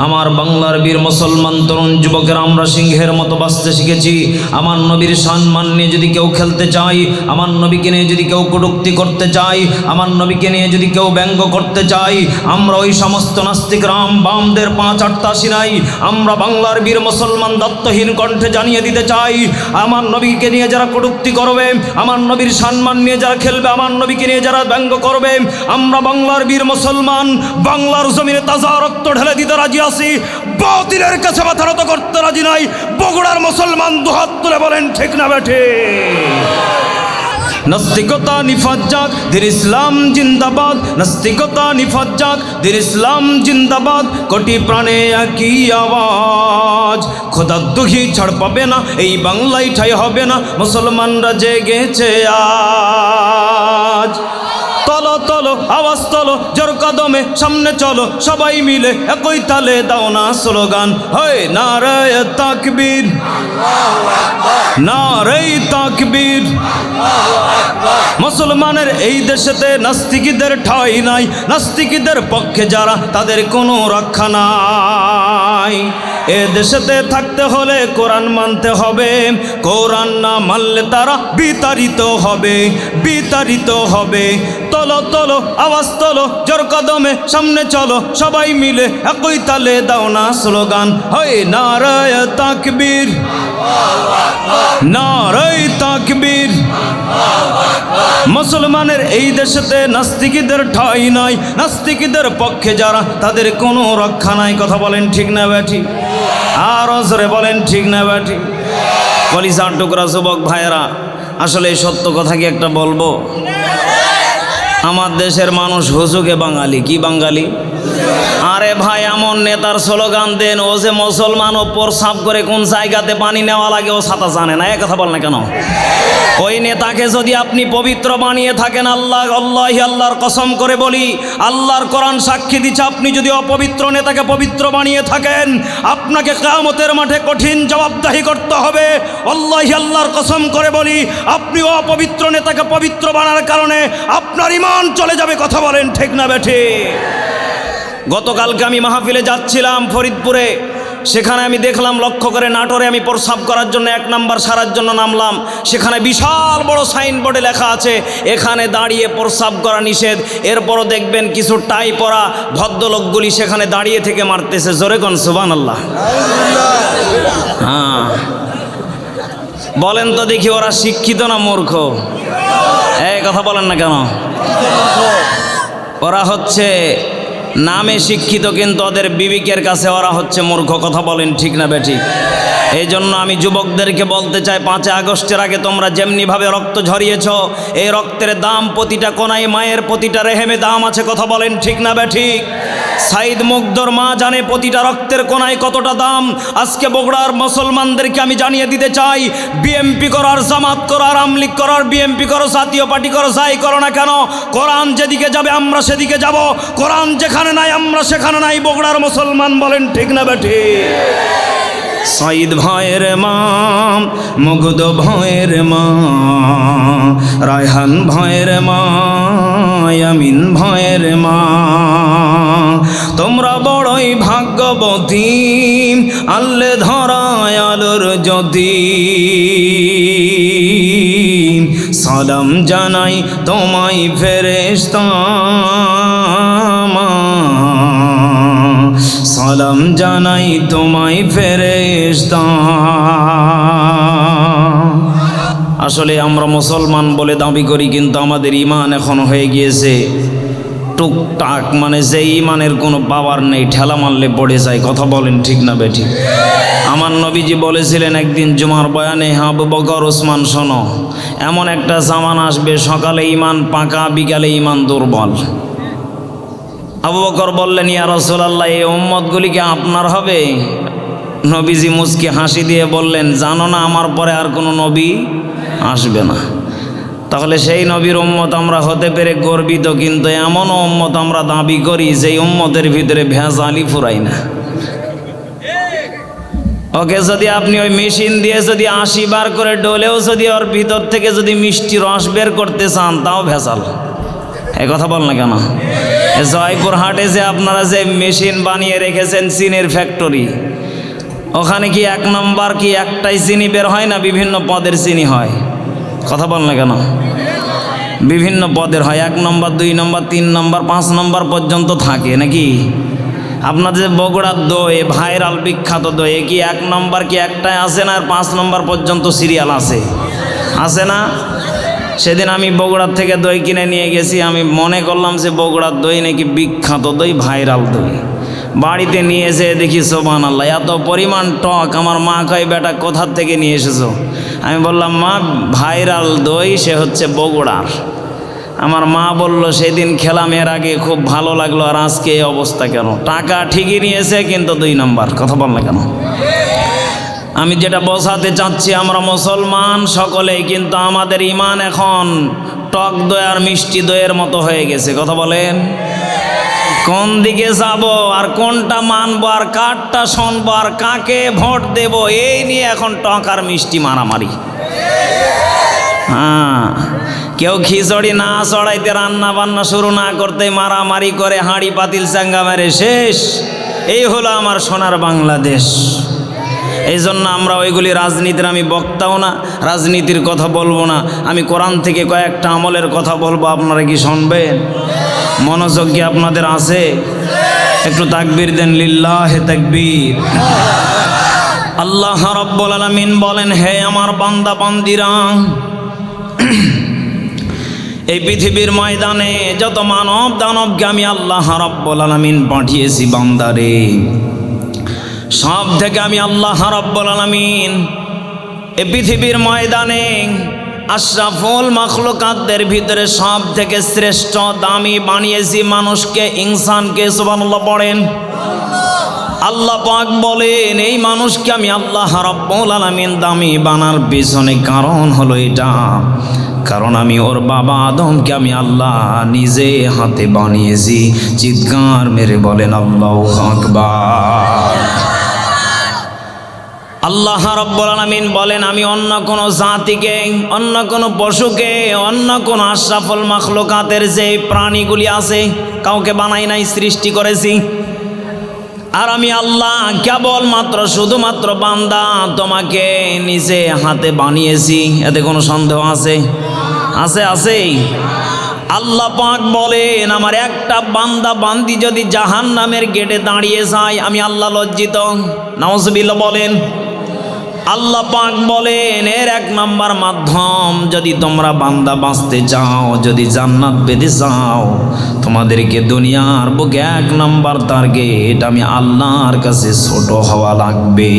আমার বাংলার বীর মুসলমান তরুণ যুবকেরা আমরা সিংহের মতো বাঁচতে শিখেছি। আমার নবীর সম্মান নিয়ে যদি কেউ খেলতে চায়, আমার নবীকে নিয়ে যদি কেউ কটূক্তি করতে চায়, আমার নবীকে নিয়ে যদি কেউ ব্যঙ্গ করতে চায়, আমরা ওই সমস্ত নাস্তিক রাম বামদের 5-8টা সিনাই আমরা বাংলার বীর মুসলমান দত্তহীন কণ্ঠে জানিয়ে দিতে চাই, আমার নবীকে নিয়ে যারা কটূক্তি করবে, আমার নবীর সম্মান নিয়ে যারা খেলবে, আমার নবীকে নিয়ে যারা ব্যঙ্গ করবে, আমরা বাংলার বীর মুসলমান বাংলার জমিনে তাজা রক্ত ঢেলে দিতে রাজি আছি, বাতিলের কাছে মাথা নত করতে রাজি নাই। বগুড়ার মুসলমান দুহাত তুলে বলেন ঠিক না বেঠে? নাস্তিকতা নিফাত যাক, দিন ইসলাম জিন্দাবাদ। নাস্তিকতা নিফাত যাক, দিন ইসলাম জিন্দাবাদ। কোটি প্রাণে একই আওয়াজ, খোদার দুঃখী ছাড় পাবে না, এই বাংলায় ঠাই হবে না, মুসলমানরা জেগেছে আজ। তলো তলো আওয়াজ তলো, জোর কদমে সামনে চলো, সবাই মিলে একই তালে দাও না স্লোগান, হয় নারায়ে তাকবীর, নারায়ে তাকবীর। মুসলমানের এই দেশেতে নাস্তিকদের ঠাঁই নাই, নাস্তিকদের পক্ষে যারা তাদের কোনো রক্ষা নাই। এ দেশেতে থাকতে হলে কোরআন মানতে হবে, কোরআন না মানলে তারা বিতাড়িত হবে, বিতাড়িত হবে। তলো তলো আওয়াজ তলো, জোর কদমে সামনে চলো, সবাই মিলে একই তালে দাও না স্লোগান, হয় নারায়ে তাকবীর, নারায়ে তাকবীর। মুসলমানের এই দেশেতে নাস্তিকদের ঠাঁই নাই, নাস্তিকদের পক্ষে যারা তাদের কোনো রক্ষা নাই। কথা বলেন ঠিক না ব্যাঠি? আর জোরে বলেন ঠিক না ব্যাঠি? কলিজার টুকরা যুবক ভাইয়েরা, আসলে এই সত্য কথা কি একটা বলবো? আমার দেশের মানুষ হুজুগে বাঙালি। কি বাঙালি? আরে ভাই, এমন নেতার স্লোগান দেন, ও যে মুসলমান, ও প্রসাব করে কোন জায়গাতে পানি নেওয়া লাগে ও সাঁতার জানে না। কথা বল না কেন? ওই নেতাকে যদি আপনি পবিত্র বানিয়ে থাকেন, আল্লাহ আল্লাহর কসম করে বলি, আল্লাহর কোরআন সাক্ষী দিচ্ছে, আপনি যদি অপবিত্র নেতাকে পবিত্র বানিয়ে থাকেন, আপনাকে কিয়ামতের মাঠে কঠিন জবাবদিহি করতে হবে। আল্লাহর কসম করে বলি, আপনি অপবিত্র নেতাকে পবিত্র বানার কারণে আপনার ঈমান চলে যাবে। কথা বলেন ঠিক না বেঠে? গতকালকে আমি মাহফিলে যাচ্ছিলাম ফরিদপুরে, সেখানে আমি দেখলাম, লক্ষ্য করে নাটোরে আমি প্রস্রাব করার জন্য 1 নাম্বার সারার জন্য নামলাম, সেখানে বিশাল বড় সাইনবোর্ডে লেখা আছে এখানে দাঁড়িয়ে প্রস্রাব করা নিষেধ। এরপরও দেখবেন কিছু টাই পরা ভদ্রলোকগুলি সেখানে দাঁড়িয়ে থেকে মারতেছে। জোরে কোন সুবহানাল্লাহ। হ্যাঁ, বলেন তো দেখি, ওরা শিক্ষিত না মূর্খ? এই কথা বলেন না কেন? ওরা হচ্ছে নামে শিক্ষিত, কিন্তু ওদের বিবেকের কাছে ওরা হচ্ছে মূর্খ। কথা বলেন ঠিক না বেঠিক? এই জন্য আমি যুবকদেরকে বলতে চাই, 5 আগস্টের আগে তোমরা যেমনিভাবে রক্ত ঝরিয়েছ, এই রক্তের দাম প্রতিটা কোনায়, মায়ের প্রতিটা রেহেমে দাম আছে। কথা বলেন ঠিক না বেঠিক? সাইদ মুগ্ধর মা জানে প্রতিটা রক্তের কোনায় কতটা দাম। আজকে বগুড়ার মুসলমানদেরকে আমি জানিয়ে দিতে চাই, বিএমপি করার, জামাত করার, আমলিগ করার, বিএমপি করো, জাতীয় পার্টি করো, যাই করো না কেন, কোরআন যেদিকে যাবে আমরা সেদিকে যাব, কোরআন যেখানে নাই আমরা সেখানে নাই। বগুড়ার মুসলমান বলেন ঠিক না বেঠিক? সাইদ ভাইয়ের মা, মুগ্ধ ভাইয়ের মা, রায়হান ভাইয়ের মা, আমিন ভাইয়ের মা, তোমরা বড়ই ভাগ্যবতী, আল্লে ধরায় আলোর জ্যোতি। সালাম জানাই তোমায় ফেরেশতা, সালাম জানাই তোমায় ফেরেশতা। আসলে আমরা মুসলমান বলে দাবি করি, কিন্তু আমাদের ঈমান এখন হয়ে গিয়েছে টুকটাক, মানে যে ঈমানের কোনো পাওয়ার নেই, ঠেলা মারলে পড়ে যায়। কথা বলেন ঠিক না বেঠি? আমার নবীজি বলেছিলেন একদিন জুমার বয়ানে, আবু বকর, ওসমান, শোনো, এমন একটা জামানা আসবে সকালে ঈমান পাকা, বিকালে ঈমান দুর্বল। আবু বকর বললেন, ইয়া রাসূলুল্লাহ, এই উম্মতগুলি কি আপনার হবে? নবীজি মুচকি হাসি দিয়ে বললেন, জানো না আমার পরে আর কোনো নবী আসবে না। তাহলে সেই নবীর উম্মত আমরা হতে পেরে গর্বিত, কিন্তু এমনও উম্মত আমরা দাবি করি যেই উম্মতের ভিতরে ভেজালই ফুরাই না। ওকে যদি আপনি ওই মেশিন দিয়ে যদি 80 বার করে ডলেও যদি ওর ভিতর থেকে যদি মিষ্টি রস বের করতে চান, তাও ভেজাল। এই কথা বল না কেন? জয়পুরহাটে যে আপনারা যে মেশিন বানিয়ে রেখেছেন চিনির ফ্যাক্টরি, ওখানে কি 1 নম্বর কি একটাই চিনি বের হয় না বিভিন্ন পদের চিনি হয়? কথা বল না কেন? বিভিন্ন পদের হয়, 1 নম্বর 2 নম্বর 3 নম্বর 5 নম্বর পর্যন্ত থাকে নাকি? আপনাদের যে বগুড়ার দই ভাইরাল বিখ্যাত দই, কি 1 নম্বর কি একটাই আছে না আর 5 নম্বর পর্যন্ত সিরিয়াল আছে না? সেদিন আমি বগুড়ার থেকে দই কিনে নিয়ে গেছি, আমি মনে করলাম যে বগুড়ার দই নাকি বিখ্যাত দই, ভাইরাল দই। বাড়িতে নিয়ে এসে দেখি সুবহানাল্লাহ এত পরিমাণ টক। আমার মা কয় বেটা কোথার থেকে নিয়ে এসেছো? আমি বললাম মা ভাইরাল দই সে হচ্ছে বগুড়ার। আমার মা বলল সেদিন খেলাম এর আগে খুব ভালো লাগলো, আর আজকে এই অবস্থা কেন? টাকা ঠিকই নিয়েছে কিন্তু 2 নম্বর। কথা বল না কেন? আমি যেটা বোঝাতে চাচ্ছি, আমরা মুসলমান সকলেই, কিন্তু আমাদের ইমান এখন টক দই আর মিষ্টি দইয়ের মতো হয়ে গেছে। কথা বলেন, কোন দিকে যাব আর কোনটা মানবো আর কারটা শুনবো আর কাকে ভোট দেব, এই নিয়ে এখন টক আর মিষ্টি মারামারি। হ্যাঁ, কেউ খিচুড়ি না চড়াইতে রান্না বান্না শুরু না করতে মারামারি করে হাঁড়ি পাতিল চাঙ্গা মেরে শেষ। এই হলো আমার সোনার বাংলাদেশ। এই জন্য আমরা ওইগুলি রাজনীতির, আমি বক্তাও না, রাজনীতির কথা বলবো না। আমি কোরআন থেকে কয়েকটা আমলের কথা বলবো, আপনারা কি শুনবেন? মনোযোগ কি আপনাদের আছে? একটু তাকবীর দেন, লিল্লাহে তাকবীর। আল্লাহ রাব্বুল আলামিন বলেন, হে আমার বান্দা বান্দিরা, এই পৃথিবীর ময়দানে যত মানব দানবকে আমি আল্লাহ রাব্বুল আলামিন পাঠিয়েছি বান্দারে, সব থেকে আমি আল্লাহ রাব্বুল আলামিন এই পৃথিবীর ময়দানে আশরাফুল মাখলুকাতদের ভিতরে সব থেকে শ্রেষ্ঠ দামি বানিয়েছি মানুষকে, ইনসানকে। সুবহানাল্লাহ পড়েন। আল্লাহ পাক বলেন এই মানুষকে আমি আল্লাহ রাব্বুল আলামিন দামি বানার পিছনে কারণ হলো এটা, কারণ আমি ওর বাবা আদমকে আমি আল্লাহ নিজে হাতে বানিয়েছি। চিৎকার মেরে বলেন আল্লাহু আকবার। আল্লাহ রাব্বুল আলামিন বলেন আমি অন্য কোনো জাতিকে, অন্য কোনো পশুকে, অন্য কোনো আশরাফুল মাখলুকাতের যে প্রাণীগুলি আছে কাউকে বানাই নাই, সৃষ্টি করেছি। আর আমি আল্লাহ কেবলমাত্র শুধুমাত্র বান্দা তোমাকে নিজে হাতে বানিয়েছি। এতে কোনো সন্দেহ আছে? আছে। আল্লাহ পাক বলেন আমার একটা বান্দা বান্দি যদি জাহান্নামের গেটে দাঁড়িয়ে যায় আমি আল্লাহ লজ্জিত। নাউজুবিল্লাহ বলেন। আল্লাহ পাক বলেন এর 1 নম্বর মাধ্যম, যদি তোমরা বান্দা বাঁচতে চাও, যদি জান্নাত পেতে চাও, তোমাদেরকে দুনিয়ার বুকে 1 নম্বর টার্গেট আমি আল্লাহর কাছে ছোট হওয়া লাগবে।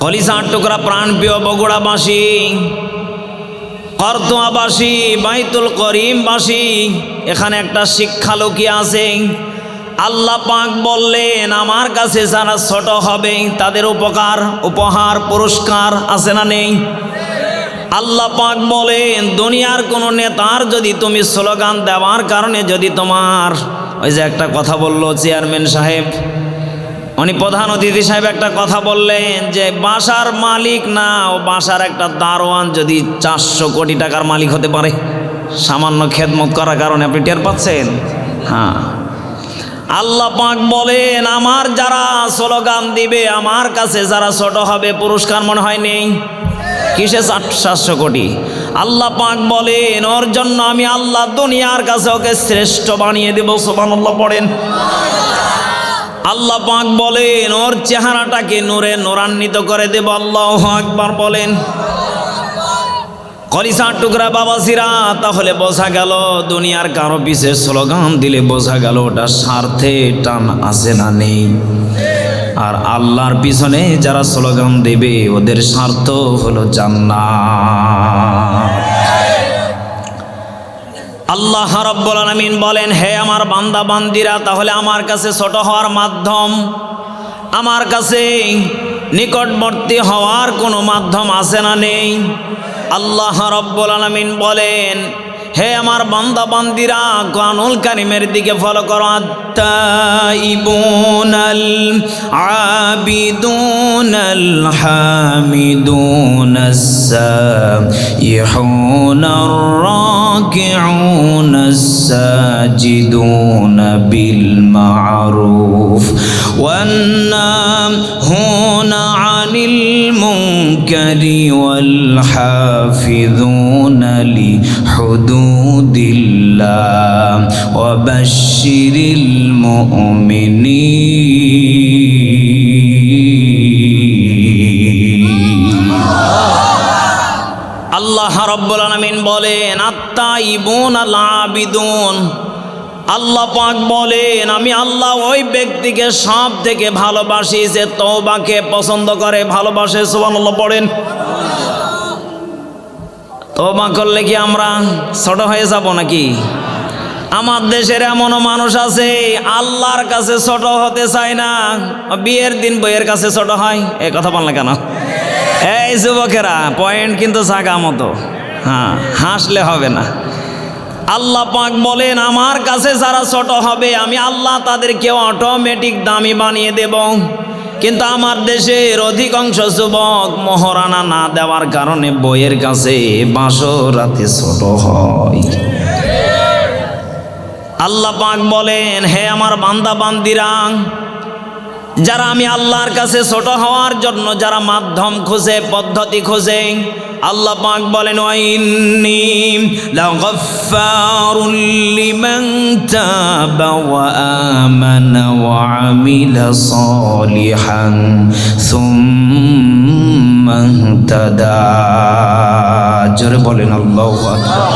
কলিজার টুকরা প্রাণপ্রিয় বগুড়াবাসী, করতোয়াবাসী, বাইতুল করিমবাসী, এখানে একটা শিক্ষা লুকিয়ে আছে। আল্লাহ পাক বললেন আমার কাছে যারা ছোট হবে তাদের উপহার পুরস্কার আছে না নেই? আল্লাহ পাক বলেন দুনিয়ার কোনো নেতার যদি তুমি স্লোগান দেওয়ার কারণে যদি তোমার, ওই যে একটা কথা বললো চেয়ারম্যান সাহেব, উনি প্রধান অতিথি সাহেব একটা কথা বললেন যে বাসার মালিক না, ও বাসার একটা দারোয়ান যদি 400 কোটি টাকার মালিক হতে পারে সামান্য খেদমত করার কারণে, আপনি টের পাচ্ছেন? হ্যাঁ, আল্লাহ পাক বলেন আমার যারা স্লোগান দিবে, আমার কাছে যারা ছোট হবে পুরস্কার মনে হয় নেই। কিসে 700 কোটি? আল্লাহ পাক বলেন ওর জন্য আমি আল্লাহ দুনিয়ার কাছে ওকে শ্রেষ্ঠ বানিয়ে দেব। সুবহানাল্লাহ পড়েন। আল্লাহ পাক বলেন ওর চেহারাটাকে নূরে নূরান্বিত করে দেব। আল্লাহু আকবার বলেন। কলিজার টুকরা বাবাজিরা, তাহলে বোঝা গেল দুনিয়ার কারো পিছে স্লোগান দিলে বোঝা গেল ওটা স্বার্থে টান আছে না নেই। আর আল্লাহর পিছনে যারা স্লোগান দেবে ওদের স্বার্থ হলো জান্নাত। আল্লাহ রাব্বুল আলামিন বলেন হে আমার বান্দা বান্দিরা, তাহলে আমার কাছে ছোট হওয়ার মাধ্যম, আমার কাছে নিকটবর্তী হওয়ার কোনো মাধ্যম আছে না নেই? আল্লাহ রাব্বুল আলামিন বলেন হে আমার বান্দা বান্দিরা, কোরআনুল কারীমের দিকে ফলো করো। আত-তাইবুনাল আবিদুনাল হামিদুনাস সাইহুনার রাকিউনাস সাজিদুনা বিল মা'রুফ ওয়ান নাহুনা আনিল মুনকারি ওয়াল হাফিযুনা লিহুদুদিল্লাহ ওয়া বাশশিরিল মুমিনিন। আল্লাহ রাব্বুল আলামিন বলেন আত-তাইবুনাল আবিদুন। আল্লাহ পাক বলেন আমি আল্লাহ ওই ব্যক্তিকে সব থেকে ভালোবাসি যে তওবাকে পছন্দ করে, ভালোবাসে। সুবহানাল্লাহ পড়েন। তওবা করলে কি আমরা ছোট হয়ে যাব নাকি? আমার দেশের এমনও মানুষ আছে আল্লাহর কাছে ছোট হতে চায় না, বিয়ের দিন বইয়ের কাছে ছোট হয়। এই কথা বললে কেন? এই যুবকেরা, পয়েন্ট কিন্তু জাগা মতো, হ্যাঁ, হাসলে হবে না। আল্লাহ পাক বলেন আমার কাছে যারা ছোট হবে আমি আল্লাহ তাদেরকে অটোমেটিক দামি বানিয়ে দেব। কিন্তু আমার দেশের অধিকাংশ যুবক মহারানা না দেওয়ার কারণে বইয়ের কাছে বাসরাতে ছোট হয়। আল্লাহ পাক বলেন হে আমার বান্দা বান্দিরা, যারা আমি আল্লাহর কাছে ছোট হওয়ার জন্য যারা মাধ্যম খোঁজে, পদ্ধতি খোঁজে, আল্লাহ পাক বলেন ওয়াইন্নী লাগাফফারুল লিমান তাবা ওয়া আমানা ওয়া আমিলা সালিহান সুম্মা ইহতাদা। জোরে বলেন আল্লাহু আকবার।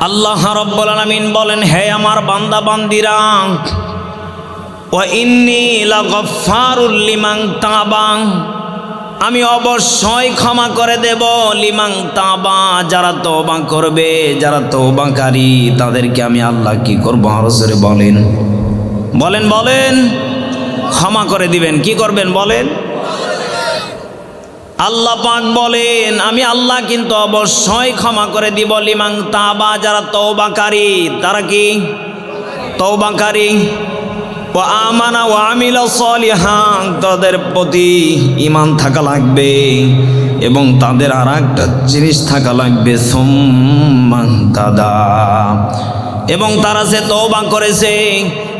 আল্লাহ রাব্বুল আলামিন বলেন হে আমার বান্দা বান্দিরা, ওয়া ইন্নী লাগাফফারুল লিমান তাবা, আমি অবশ্যই ক্ষমা করে দেব লিমান তাবা, যারা তওবা করবে, যারা তওবাকারী তাদেরকে আমি আল্লাহ কি করব? আরো জোরে বলেন, বলেন বলেন। ক্ষমা করে দিবেন। কি করবেন বলেন? আল্লাহ পাক বলেন আমি আল্লাহ কিন্তু অবশ্যই ক্ষমা করে দিব লিমান তাবা, যারা তওবাকারী। তারা কি? তওবাকারী। ওয়া আমানা ওয়া আমিলা সালিহান, তাদের প্রতি ঈমান থাকা লাগবে এবং তাদের আর একটা জিনিস থাকা লাগবে সুম্মা ইহতাদা, এবং তারা যে তওবা করেছে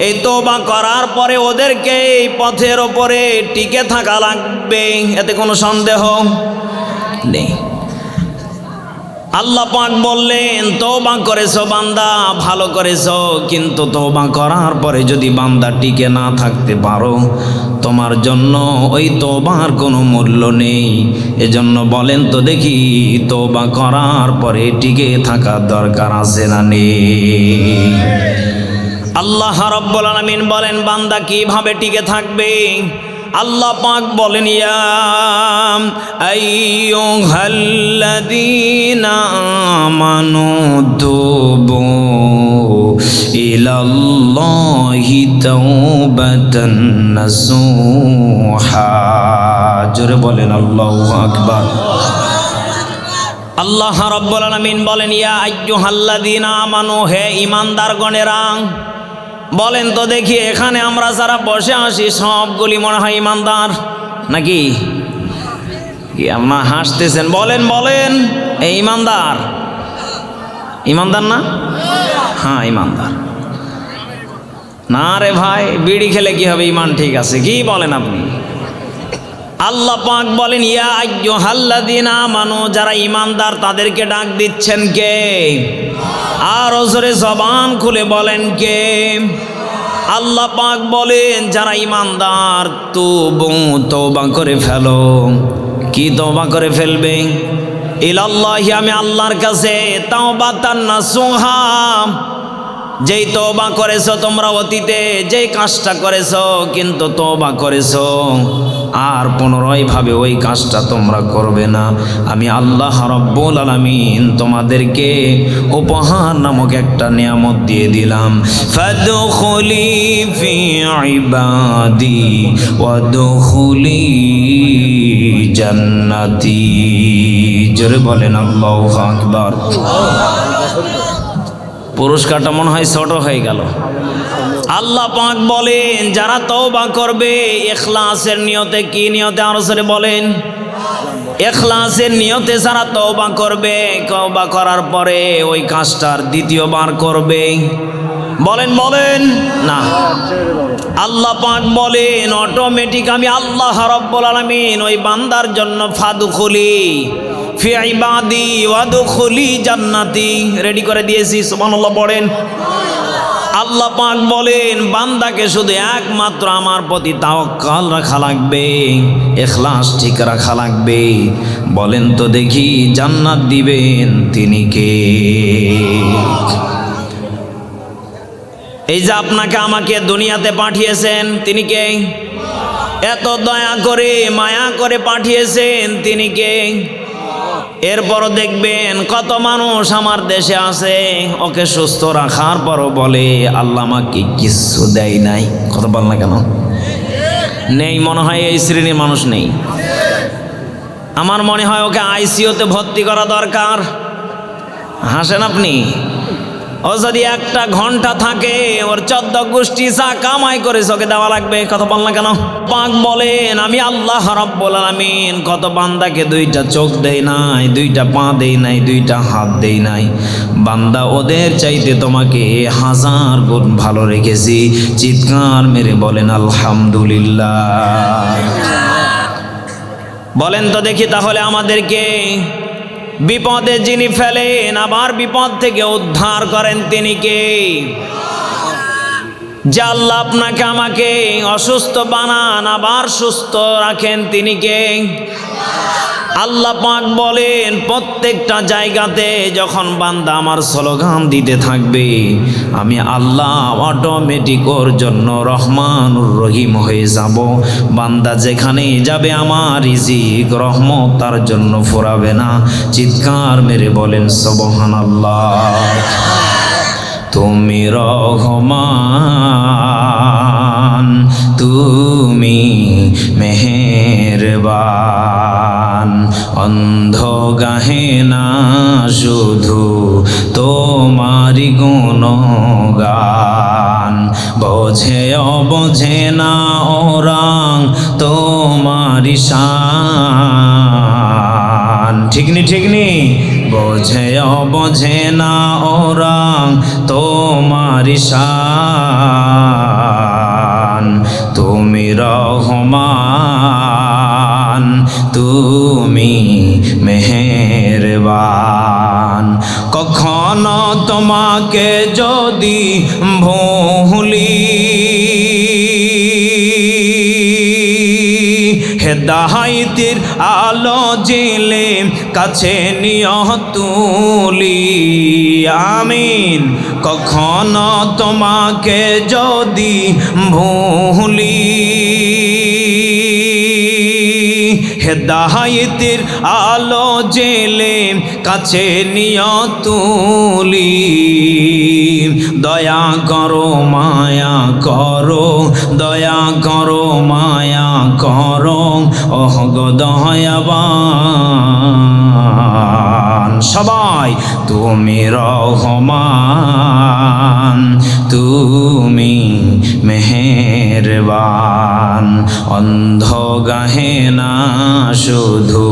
এই তওবা করার পরে ওদেরকে এই পথের ওপরে টিকে থাকা লাগবে, এতে কোনো সন্দেহ নেই। আল্লাহ পাক বললেন তওবা করেছো বান্দা, ভালো করেছো, কিন্তু তওবা করার পরে যদি বান্দা টিকে না থাকতে পারো তোমার জন্য ওই তওবার কোনো মূল্য নেই। এজন্য বলেন তো দেখি তওবা করার পরে টিকে থাকার দরকার আছে না নেই? আল্লাহ রাব্বুল আলামিন বলেন বান্দা কিভাবে টিকে থাকবে? আল্লাহ পাক বলেন ইয়া আইয়ুহাল্লাযীনা আমানু তুবু ইলাল্লাহি তাওবাতান নাসুহা। জোরে বলেন আল্লাহু আকবার। আল্লাহ রাব্বুল আলামিন বলেন ইয়া আইয়ুহাল্লাযীনা আমানু, হে ঈমানদারগণেরা। বলেন তো দেখি এখানে আমরা যারা বসে আছি সবগুলি মনে হয় ঈমানদার নাকি? কি আপনারা হাসতেছেন? বলেন বলেন, এই ঈমানদার? ঈমানদার না? হ্যাঁ ঈমানদার। না রে ভাই, বিড়ি খেলে কি হবে? ঈমান ঠিক আছে। কি বলেন আপনি? আল্লাহ পাক বলেন ইয়া আইয়ুহাল্লাযীনা আমানু, যারা ঈমানদার তাদেরকে ডাক দিচ্ছেন কে? আর জোরে জবান খুলে বলেন কে? আল্লাহ পাক বলেন যারা ঈমানদার তুবু, তওবা করে ফেলো। কি তওবা করে ফেলবে? ইলাল্লাহি, আমি আল্লাহর কাছে, তাওবাতান নাসুহা, যেই তওবা করেছো তোমরা অতীতে, যেই কাজটা করেছো কিন্তু তওবা করেছো, আর পুনরায় ভাবে ওই কাজটা তোমরা করবে না, আমি আল্লাহ রাব্বুল আলামিন তোমাদেরকে উপহার নামক একটা নিয়ামত দিয়ে দিলাম। ফাদখুলি ফি ইবাদি ওয়াদখুলি জান্নাতি। জোরে বলেন আল্লাহু আকবার। পুরস্কারটা মনে হয় ছোট হয়ে গেল। আল্লাহ পাক বলেন যারা তওবা করবে ইখলাসের নিয়তে, কি নিয়তে আরো জোরে বলেন, ইখলাসের নিয়তে যারা তওবা করবে, তওবা করার পরে ওই কাজটার দ্বিতীয়বার করবে, বলেন বলেন না, আল্লাহ পাক বলেন অটোমেটিক আমি আল্লাহ রাব্বুল আলামিন ওই বান্দার জন্য ফাদখুলি ফি ইবাদি ওয়াদখুলি জান্নাতি রেডি করে দিয়েছি। সুবহানাল্লাহ পড়েন। আল্লাহ পাক বলেন বান্দাকে শুধু একমাত্র আমার প্রতি তাওয়াক্কুল রাখা লাগবে, ইখলাস ঠিক রাখা লাগবে। বলেন তো দেখি জান্নাত দিবেন তিনি কে? এই যে আপনাকে আমাকে দুনিয়াতে পাঠিয়েছেন তিনি কে? এত দয়া করে মায়া করে পাঠিয়েছেন তিনি কে? এরপরও দেখবেন কত মানুষ আমার দেশে আছে, ওকে সুস্থ রাখার পরও বলে আল্লাহ আমাকে কিছু দেয় নাই। কথা বল না কেন? নেই, মনে হয় এই শ্রেণীর মানুষ নেই। আমার মনে হয় ওকে আইসিইউতে ভর্তি করা দরকার। হাসেন আপনি? ও যদি একটা ঘন্টা থাকে ওর 14 গোষ্ঠী চা কামাই করে ওকে দেওয়া লাগবে। কথা বল না কেন? পাক বলেন আমি আল্লাহ রাব্বুল আলামিন কত বান্দাকে 2টা চোখ দেই নাই, 2টা পা দেই নাই, 2টা হাত দেই নাই। বান্দা ওদের চাইতে তোমাকে 1000 গুণ ভালো রেখেছি। চিৎকার মেরে বলেন আলহামদুলিল্লাহ। বলেন তো দেখি তাহলে আমাদেরকে বিপদে যিনি ফেলেন আবার বিপদ থেকে উদ্ধার করেন তিনি কে? যে আল্লাহ আপনাকে আমাকে অসুস্থ বানান আবার সুস্থ রাখেন তিনি কে? আল্লাহ পাক বলেন প্রত্যেকটা জায়গাতে যখন বান্দা আমার স্লোগান দিতে থাকবে আমি আল্লাহ অটোমেটিক ওর জন্য রহমানুর রহিম হয়ে যাব। বান্দা যেখানে যাবে আমার রিজিক রহমত তার জন্য ফুরাবে না। চিৎকার মেরে বলেন সুবহানাল্লাহ। তুমি রহমান, তুমি মেহেরবান, অন্ধ গাহে না শুধু তোমারি গুণগান, বোঝে অবোঝে না ওরাং তোমারি শান। ঠিকনি ঠিকনি? বোঝে অবোঝে না ওরাং তোমারি শান, তুমি রহমান, তুমি মেহেরবান। কখনো তোমাকে যদি ভুলি হেদায়েতের আলো জেলে কাছে নিয়ে তুলি, আমিন। কখনো তোমাকে যদি ভুলি হেদায়েতের আলো জেলে কাছে নিয়ে তুলি, দয়া করো মায়া করো, দয়া করো মায়া করো ওহ গো দয়াবান। সবাই তুমি রহমান, তুমি মেহেরবান, অন্ধ গাহে না শুধু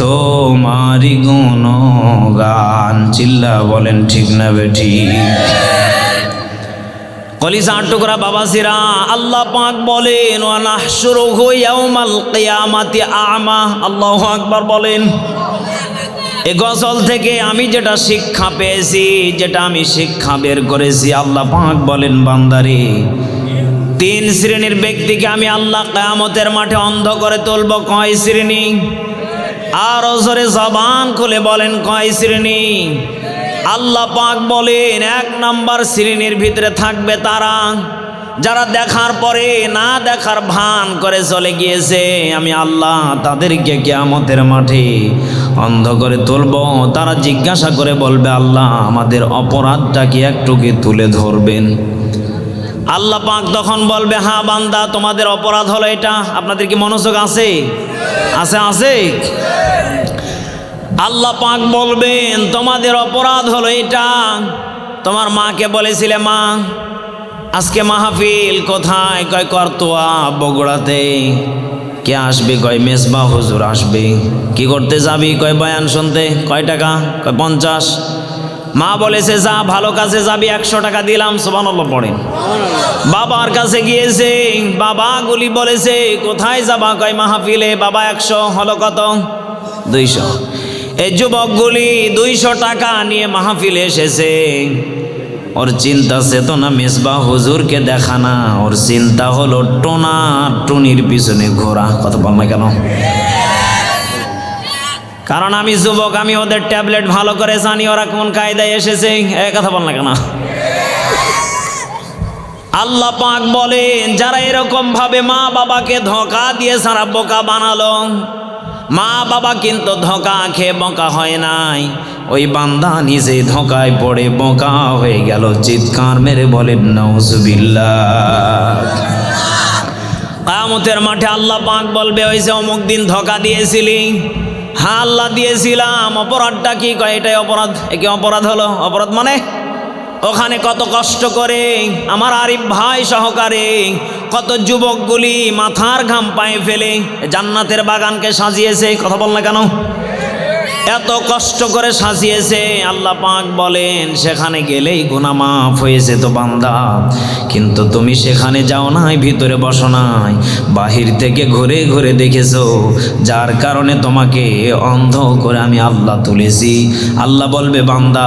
তোমারি গুণগান। চিল্লা বলেন ঠিক না বেঠিক? কলিজার টুকরা বাবাজিরা, আল্লাহ পাক বলেন ওয়া নাহশুরুহু ইয়াউমাল কিয়ামাতি আ'মা। আল্লাহু আকবার বলেন। এ গজল থেকে আমি যেটা শিক্ষা পেয়েছি, যেটা আমি শিক্ষা বের করেছি, আল্লাহ পাক বলেন বান্দারে 3 শ্রেণীর ব্যক্তিকে আমি আল্লাহ কিয়ামতের মাঠে অন্ধ করে তুলব। কয় শ্রেণী? আর জোরে জবান খুলে বলেন কয় শ্রেণী? আল্লাহ পাক বলেন 1 নাম্বার শ্রেণীর ভিতরে থাকবে তারা যারা দেখার পরে না দেখার ভান করে চলে গিয়েছে। আমি আল্লাহ তাদেরকে কিয়ামতের মাঠে অন্ধ করে তুলব। তারা জিজ্ঞাসা করে বলবে, আল্লাহ আমাদের অপরাধটা কি একটু কি তুলে ধরবেন? আল্লাহ পাক তখন বলবে, হ্যাঁ বান্দা, তোমাদের অপরাধ হলো এটা। আপনাদের কি মনোযোগ আছে? আছে। আল্লাহ পাক বলবেন, তোমাদের অপরাধ হলো এটা, তোমার মাকে বলেছিলে, মা আজকে মাহফিল কোথায়? কয় করতোয়া বগুড়াতে। কে আসবে? কয় মেজবাহ হুজুর আসবে। কি করতে যাবি? কয় বয়ান শুনতে। কয় টাকা? কয় 50। মা বলেছে যা, ভালো কাজে যাবি, 100 টাকা দিলাম। সুবহানাল্লাহ পড়েন। বাবার কাছে গিয়েছে, বাবা গুলি বলেছে কোথায় যাবা? কয় মাহফিলে। বাবা 100 হলো কত? 200। এই যুবকগুলি 200 টাকা নিয়ে মাহফিলে এসেছে। ওর চিন্তা চেতনা মেজবাহ হুজুরকে দেখা না, ওর চিন্তা হলো টোনা টুনির পিছনে ঘোরা। কথা বল না কেন? কারণ আমি যুবক, আমি ওদের ট্যাবলেট ভালো করে জানি, ওরা কোন কায়দায় এসেছে। কথা বল না কেন? আল্লাহ পাক বলেন, যারা এরকম ভাবে মা বাবাকে ধোঁকা দিয়ে সারা বোকা বানালো, মা বাবা কিন্তু ধোঁকা খেয়ে বোকা হয় নাই, ওই বান্দা নিজে ধোঁকায় পড়ে বোকা হয়ে গেল। চিৎকার মেরে বলেন নাউজুবিল্লাহ। কিয়ামতের মাঠে আল্লাহ পাক বলবে, ওই যে অমুক দিন ধোঁকা দিয়েছিলি। হ্যাঁ আল্লাহ দিয়েছিলাম। অপরাধটা কি? কয় এটাই অপরাধ। একে অপরাধ হলো? অপরাধ মানে ওখানে কত কষ্ট করে আমার আরিফ ভাই সহকারে কত যুবকগুলি মাথার ঘাম পায়ে ফেলে জান্নাতের বাগানকে সাজিয়েছে। কথা বল না কেন? এত কষ্ট করে সাজিয়েছে। আল্লাহ পাক বলেন, সেখানে গেলেই গুনাহ মাফ হয়েছে তো বান্দা, কিন্তু তুমি সেখানে যাও নাই, ভিতরে বসো নাই, বাহির থেকে ঘুরে ঘুরে দেখেছো, যার কারণে তোমাকে অন্ধ করে আমি আল্লাহ তুলেছি। আল্লাহ বলবে, বান্দা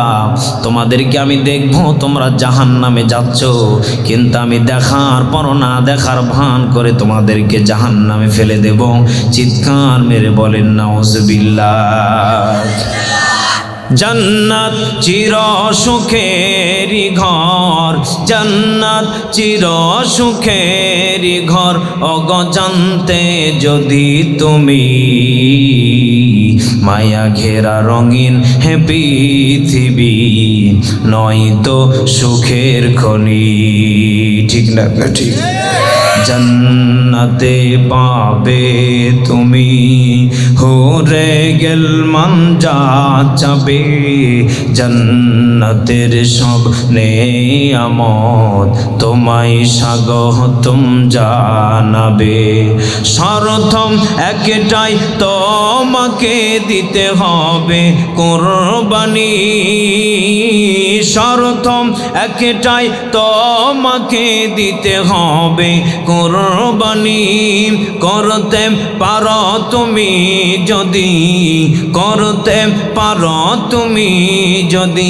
তোমাদেরকে আমি দেখবো তোমরা জাহান্নামে যাচ্ছ, কিন্তু আমি দেখার পর না দেখার ভান করে তোমাদেরকে জাহান্নামে ফেলে দেব। চিৎকার মেরে বলেন নাউজুবিল্লাহ। জান্নাত চির সুখেরি ঘর, জান্নাত চির সুখেরি ঘর, অগজান্তে যদি তুমি মায়া ঘেরা রঙিন হে পৃথিবী, নয়তো সুখের খনি। ঠিক না? ঠিক। জান্নাতে পাবে তুমি হুরে গেলমান যা চাবে, জান্নাতের সব নেয়ামত তোমায় স্বাগতম জানাবে। সর্বপ্রথম একটাই তোমাকে দিতে হবে কুরবানি, সর্বপ্রথম একটাই তোমাকে দিতে হবে কুরবানি। করতে পারো তুমি যদি, করতে পারো তুমি যদি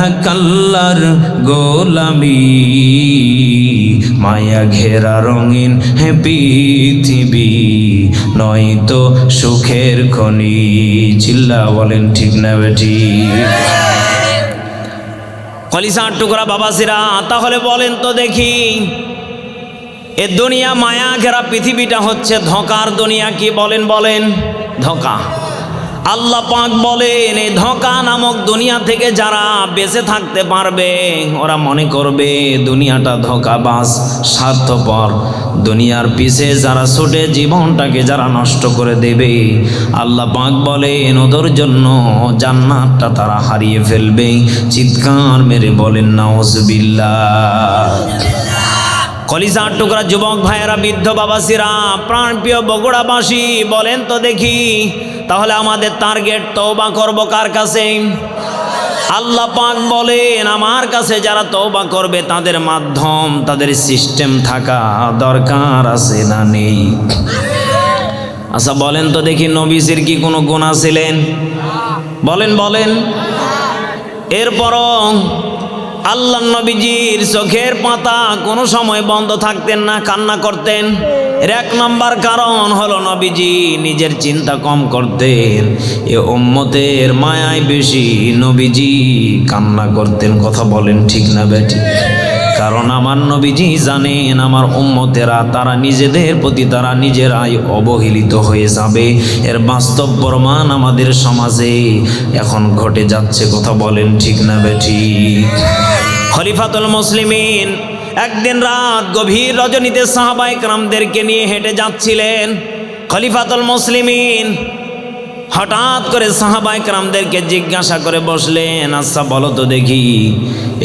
এক আল্লাহর গোলামি, মায়া ঘেরা রঙিন হে পৃথিবী, নয়তো সুখের খনি। চিল্লা বলেন ঠিক না বেটি? কলিজার টুকরা বাবাজিরা, তাহলে বলেন তো দেখি, এ দুনিয়া মায়া ঘেরা পৃথিবীটা হচ্ছে ধোঁকার দুনিয়া। কি বলেন? বলেন ধোঁকা। আল্লাহ পাক বলেন, এই ধোঁকা নামক দুনিয়া থেকে যারা বেঁচে থাকতে পারবে, ওরা মনে করবে দুনিয়াটা ধোঁকাবাজ, স্বার্থপর। দুনিয়ার পিছে যারা ছুটে জীবনটাকে যারা নষ্ট করে দেবে, আল্লাহ পাক বলেন ওদের জন্য জান্নাতটা তারা হারিয়ে ফেলবে। চিৎকার মেরে বলেন নাউজুবিল্লাহ। কলিজার টুকরা যুবক ভাইয়েরা, বৃদ্ধ বাবাসিরা, প্রাণপ্রিয় বগুড়াবাসী, বলেন তো দেখি, তাহলে আমাদের টার্গেট তওবা করব কার কাছে? আল্লাহ পাক বলেন, আমার কাছে যারা তওবা করবে তাদের মাধ্যম, তাদের সিস্টেম থাকা দরকার আছে না নেই? আচ্ছা বলেন তো দেখি, নবীজির কি কোনো গুনাহ ছিলেন? বলেন বলেন। এরপরও আল্লাহ নবীজির চোখের পাতা কোনো সময় বন্ধ থাকতেন না, কান্না করতেন। এর এক নম্বর কারণ হলো নবীজি নিজের চিন্তা কম করতেন, এ উম্মতের মায়ায় বেশি নবীজি কান্না করতেন। কথা বলেন ঠিক না বেটি? কারণ আমার নবীজি জানেন আমার উম্মতেরা তারা নিজেদের প্রতি তারা নিজেরাই অবহেলিত হয়ে যাবে। এর বাস্তব প্রমাণ আমাদের সমাজে এখন ঘটে যাচ্ছে। কথা বলেন ঠিক না বেটি? খলিফাতুল মুসলিমিন একদিন রাত গভীর রজনীতে সাহাবায়ে কেরামদেরকে নিয়ে হেঁটে যাচ্ছিলেন। খলিফাতুল মুসলিমিন হঠাৎ করে সাহাবায়ে কেরামদেরকে জিজ্ঞাসা করে বসলেন, আচ্ছা বলো তো দেখি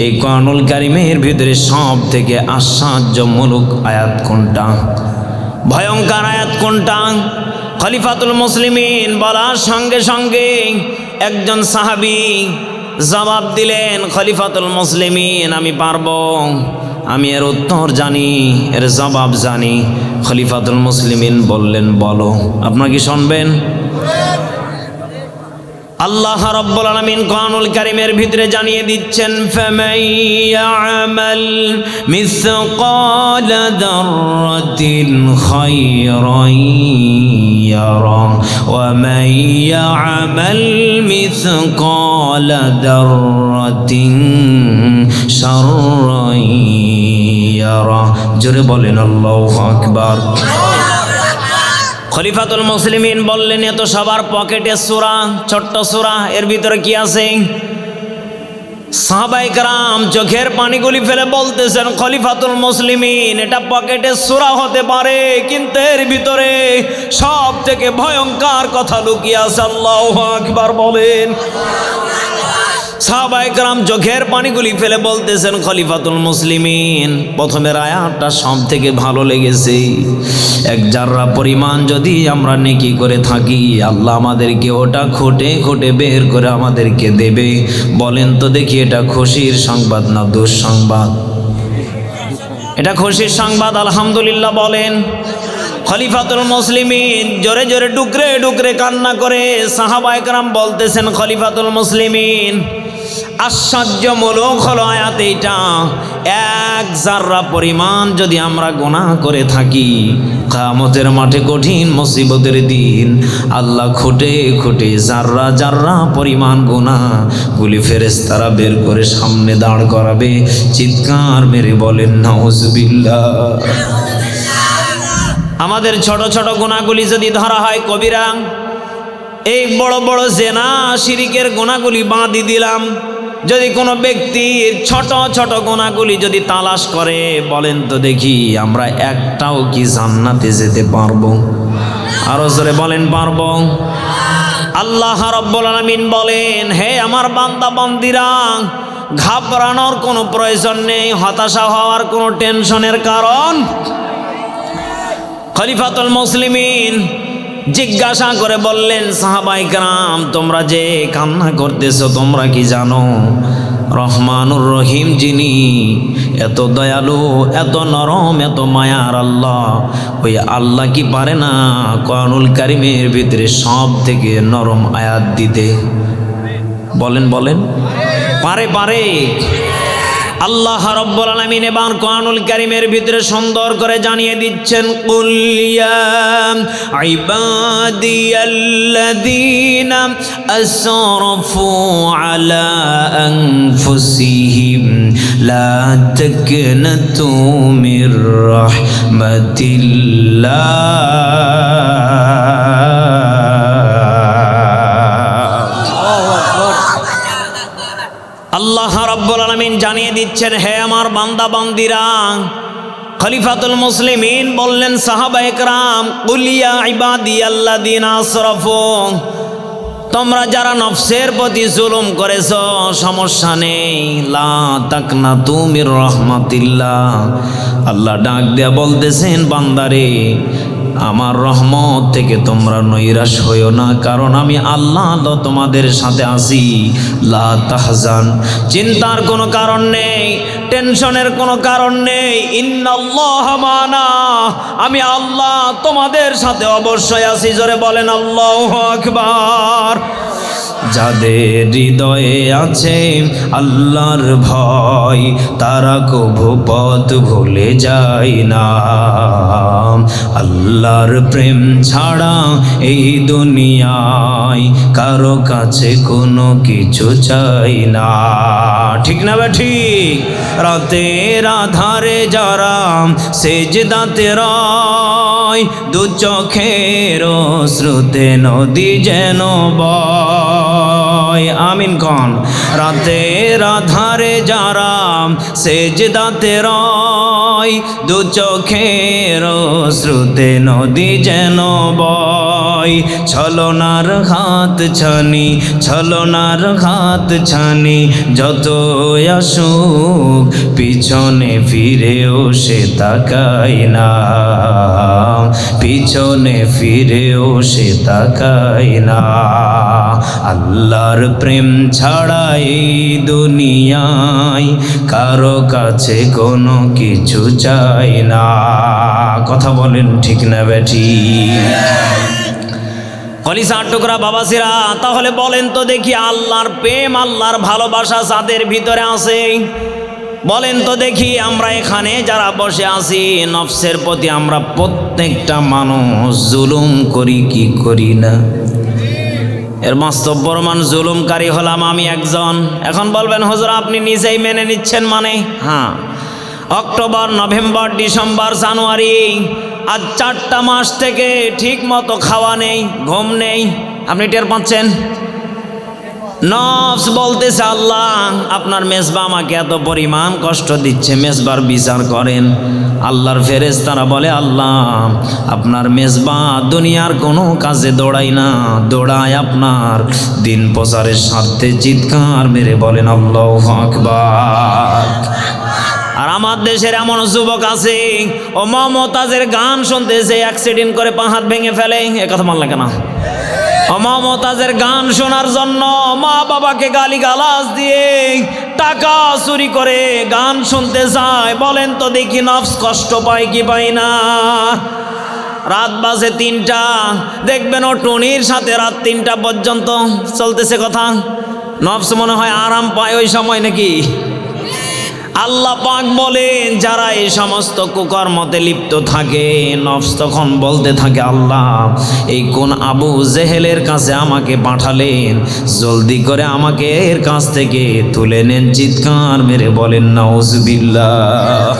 এই কোরআনুল কারীমের ভিতরে সব থেকে আশ্চর্যমূলক আয়াত কোনটা, ভয়ঙ্কর আয়াত কোনটা? খলিফাতুল মুসলিমিন বলার সঙ্গে সঙ্গে একজন সাহাবী জবাব দিলেন, খলিফাতুল মুসলিমিন আমি পারবো, আমি এর উত্তর জানি, এর জবাব জানি। খলিফাতুল মুসলিমিন বললেন বলো। আপনারা কি শুনবেন? আল্লাহ রাব্বুল আলামিন কোরআনুল কারীমের ভিতরে জানিয়ে দিচ্ছেন, ফামান ইয়ামাল মিসকালা যাররাতিন খায়রান ইয়ারা ওয়া মান ইয়ামাল মিসকালা যাররাতিন শাররান ইয়ারা। জোরে বলেন আল্লাহু আকবার। খলিফাতুল মুসলিমিন বললেন, এত সবার পকেটে সূরা, ছোট্ট সূরা, এর ভিতরে কি আছে? সাহাবায়ে কেরাম চোখের পানিগুলি ফেলে বলতেছেন, খলিফাতুল মুসলিমিন এটা পকেটে সূরা হতে পারে, কিন্তু এর ভিতরে সব থেকে ভয়ঙ্কর কথা লুকিয়ে আছে। আল্লাহু আকবার বলেন। সাহাবায়ে কেরাম চোখের পানিগুলি ফেলে বলতেছেন, খলিফাতুল মুসলিমিন প্রথমের আয়াতটা সব থেকে ভালো লেগেছে। এক জাররা পরিমাণ যদি আমরা নেকি করে থাকি আল্লাহ আমাদেরকে ওটা খুঁটে খুঁটে বের করে আমাদেরকে দেবে। বলেন তো দেখি এটা খুশির সংবাদ না দুঃসংবাদ? এটা খুশির সংবাদ, আলহামদুলিল্লাহ বলেন। খলিফাতুল মুসলিমিন জোরে জোরে ডুকরে ডুকরে কান্না করে সাহাবায়ে কেরাম বলতেছেন, খলিফাতুল মুসলিমিন আশ্চর্যমূলক হলো আয়াত এইটা। এক জাররা পরিমাণ যদি আমরা গুনাহ করে থাকি কিয়ামতের মাঠে কঠিন মুসিবতের দিন আল্লাহ খুঁটে খুঁটে জাররা জাররা পরিমাণ গুনাহ গুলি ফেরেশতারা বের করে সামনে দাঁড় করাবে। চিৎকার মেরে বলেন নাউজুবিল্লাহ। আমাদের ছোট ছোট গুনাহগুলি যদি ধরা হয় কবিরা, এই বড় বড় জেনা শিরিকের গুনাহগুলি বাঁধি দিলাম, যদি কোনো ব্যক্তির ছোট ছোট গুনাহগুলি যদি তালাশ করে বলেন তো দেখি আমরা একটাও কি জান্নাতে যেতে পারবো? আরো জোরে বলেন পারবো? আল্লাহ রাব্বুল আলামিন বলেন, হে আমার বান্দা বান্দিরা ঘাবড়ানোর কোনো প্রয়োজন নেই, হতাশা হওয়ার কোনো টেনশনের কারণ। খলিফাতুল মুসলিমিন জিজ্ঞাসা করে বললেন, সাহাবায়ে কেরাম তোমরা যে কান্না করতেছো তোমরা কি জানো রহমানুর রহিম যিনি এত দয়ালু, এত নরম, এত মায়ার আল্লাহ, ওই আল্লাহ কি পারে না কোরআনুল কারীমের ভিতরে সব থেকে নরম আয়াত দিতে? বলেন বলেন, পারে পারে। আল্লাহ রাব্বুল আলামিন এবার কোরআনুল কারীমের ভিতরে সুন্দর করে জানিয়ে দিচ্ছেন, কুল ইয়া ইবাদিয়াল্লাযীনা আসরাফু আলা আনফুসিহিম লা তাকনাতু মির রাহমাতিল্লাহ। আল্লাহ রাব্বুল আলামিন জানিয়ে দিচ্ছেন, হে আমার বান্দা বান্দিরা। খলিফাতুল মুসলিমিন বললেন, সাহাবায়ে কেরাম কুল ইয়া ইবাদিয়াল্লাযীনা আসরাফু, তোমরা যারা নফসের প্রতি জুলুম করেছো সমস্যা নেই, লা তাকনাতু মির রাহমাতিল্লাহ। আল্লাহ ডাক দেয়া বলতেছেন, বান্দারে আমার রহমত থেকে তোমরা নৈরাশ হইও না, কারণ আমি আল্লাহ তো তোমাদের সাথে আছি। লা তাহজান, চিন্তার কোনো কারণ নেই, টেনশনের কোনো কারণ নেই। ইন্নাল্লাহ মানা, আমি আল্লাহ তোমাদের সাথে অবশ্যই আছি। জোরে বলেন আল্লাহু আকবার। যাদের হৃদয়ে আছে আল্লাহর ভয়, তারা কভু পথ ভুলে যায় না। আল্লাহর প্রেম ছাড়া এই দুনিয়ায় কারো কাছে কোনো কিছু চাই না। ঠিক না বে ঠিক? রাতের আধারে যারা সেজদাতে রয়, দু চোখের শ্রুতে নদী যেন বয়। আমিন কন। রাতের আধারে যারা সেজদাতে রয়, দু চোখের শ্রুতে নদী যেন বয়। ছলনার হাত ছানি, ছলনার হাত ছানি যত আসুক, পিছনে ফিরেও সে তাকায় না, পিছনে ফিরেও সে তাকায় না। আল্লাহর প্রেম ছাড়া এই দুনিয়ায় কারো কাছে কোনো কিছু চাই না। কথা বলেন ঠিক না বেঠি? কলিজার টুকরা বাবাসিরা, তাহলে বলেন তো দেখি, আল্লাহর প্রেম আল্লাহর ভালোবাসা যাদের ভিতরে আছে, বলেন তো দেখি, আমরা এখানে যারা বসে আছি নফসের প্রতি আমরা প্রত্যেকটা মানুষ জুলুম করি কি করি না? এর বাস্তব প্রমাণ জুলুমকারী হলাম আমি একজন। এখন বলবেন হুজুর আপনি নিজেই মেনে নিচ্ছেন মানে? হ্যাঁ, অক্টোবর, নভেম্বর, ডিসেম্বর, জানুয়ারি, আজ 4টা মাস থেকে ঠিক মতো খাওয়া নেই, ঘুম নেই। আপনি টের পাচ্ছেন? নফস বলতেছে আল্লাহ আপনার মেজবা আমাকে এত পরিমাণ কষ্ট দিচ্ছে, মেজবার বিচার করেন। আল্লাহর ফেরেশতারা বলে আল্লাহ আপনার মেজবা দুনিয়ার কোনো কাজে দৌড়ায় না, দৌড়ায় আপনার দিন প্রচারের স্বার্থে। চিৎকার মেরে বলেন আল্লাহু আকবার। আর আমার দেশের এমন যুবক আছে ও মমতাজের গান শুনতেছে, অ্যাক্সিডেন্ট করে পা হাত ভেঙে ফেলে। এ কথা মানলে কেন? মমতাজের গান শোনার জন্য মা বাবাকে গালিগালাজ দিয়ে টাকা চুরি করে গান শুনতে যায়। বলেন তো দেখি নফস কষ্ট পায় কি পায় না? রাত বাজে 3টা, দেখবেন ও টুনির সাথে রাত 3টা পর্যন্ত চলতেছে কথা। নফস মনে হয় আরাম পায় ওই সময় নাকি? আল্লাহ পাক বলেন যারা এই সমস্ত কুকর্মতে লিপ্ত থাকে, নফস তখন বলতে থাকে আল্লাহ এই কোন আবু জেহেলের কাছে আমাকে পাঠালেন, জলদি করে আমাকে এর কাছ থেকে তুলে নেন। চিৎকার মেরে বলেন নাউজুবিল্লাহ।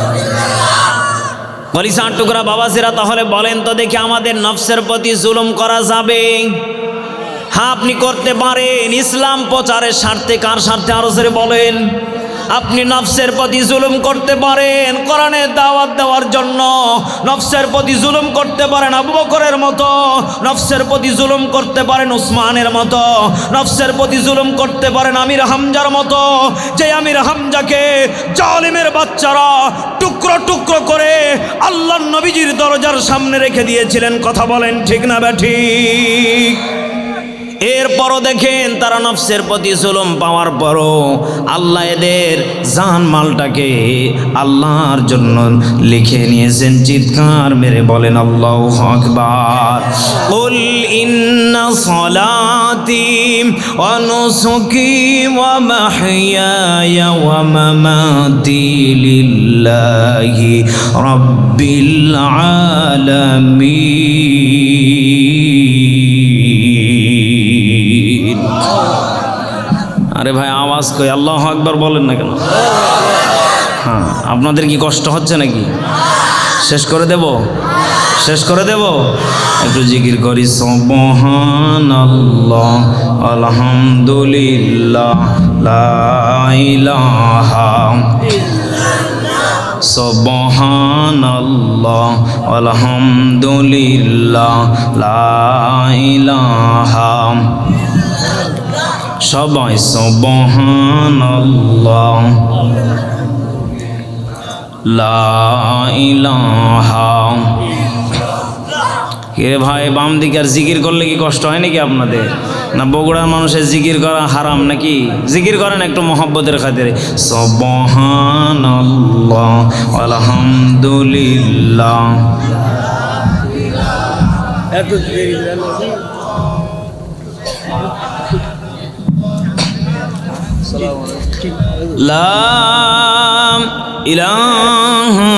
কলিজার টুকরা বাবাজিরা, তাহলে বলেন তো দেখি আমাদের নফসের প্রতি জুলুম করা যাবে? হ্যাঁ আপনি করতে পারেন। ইসলাম প্রচারের স্বার্থে, কার স্বার্থে আরো জোরে বলেন? আপনি নফসের প্রতি জুলুম করতে পারেন কোরআনের দাওয়াত দেওয়ার জন্য, নফসের প্রতি জুলুম করতে পারেন আবু বকরের মতো, নফসের প্রতি জুলুম করতে পারেন উসমানের মতো, নফসের প্রতি জুলুম করতে পারেন আমির হামজার মতো, যে আমির হামজাকে জালিমের বাচ্চারা টুকরো টুকরো করে আল্লাহর নবীজির দরজার সামনে রেখে দিয়েছিলেন। কথা বলেন ঠিক না বেঠিক? এরপরও দেখেন তারা নফসের প্রতি জুলুম পাওয়ার পরও আল্লাহ এদের জান মালটাকে আল্লাহর জন্য লিখে নিয়েছেন। চিৎকার মেরে বলেন আল্লাহু আকবার। কুল ইন্না সলাতি ওয়া নুসুকি ওয়া মাহইয়ায়া ওয়া মামাতি লিল্লাহি রাব্বিল আলামিন। আরে ভাই আওয়াজ কই? আল্লাহু আকবার বলেন না কেন? হ্যাঁ, আপনাদের কি কষ্ট হচ্ছে নাকি? শেষ করে দেব, শেষ করে দেব। একটু জিকির করি সুবহানাল্লাহ আলহামদুলিল্লাহ লা ইলাহা সুবহানাল্লাহ আলহামদুলিল্লাহ লা ইলাহা। সবাই সুবহানাল্লাহ লা ইলাহা। কে ভাই বাম দিকে আর জিকির করলে কি কষ্ট হয় নাকি আপনাদের? না বগুড়ার মানুষের জিকির করা হারাম নাকি? জিকির করেন একটু মহব্বতের খাতিরে। সুবহানাল্লাহ আলহামদুলিল্লাহ। লা ইলাহা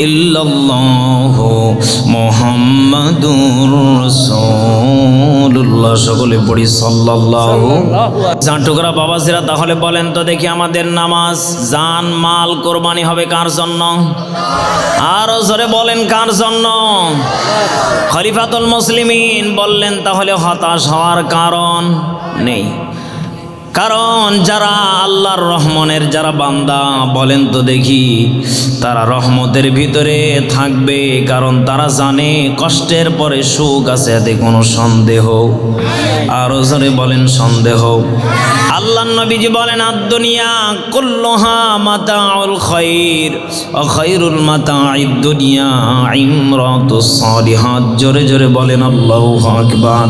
ইল্লাল্লাহু মুহাম্মাদুর রাসূলুল্লাহ। সকলে পড়ি সাল্লাল্লাহু। জানটুকরা বাবাজিরা, তাহলে বলেন তো দেখি, আমাদের নামাজ, জান, মাল কোরবানি হবে কার জন্য? আরো জোরে বলেন, কার জন্য? খলিফাতুল মুসলিমিন বললেন, তাহলে হতাশ হওয়ার কারণ নেই। কারণ যারা আল্লাহর রহমানের যারা বান্দা, বলেন তো দেখি, তারা রহমতের ভিতরে থাকবে, কারণ তারা জানে কষ্টের পরে সুখ আছে, এতে কোনো সন্দেহ। আরো জোরে বলেন, সন্দেহ। আল্লাহর নবীজি বলেন, আদ-দুনিয়া কুল্লুহা মাতাউল খায়র ওয়া খায়রুল মাতাঈদ দুনিয়া ইমরাতুস সালিহাত। জোরে জোরে বলেন আল্লাহু আকবার।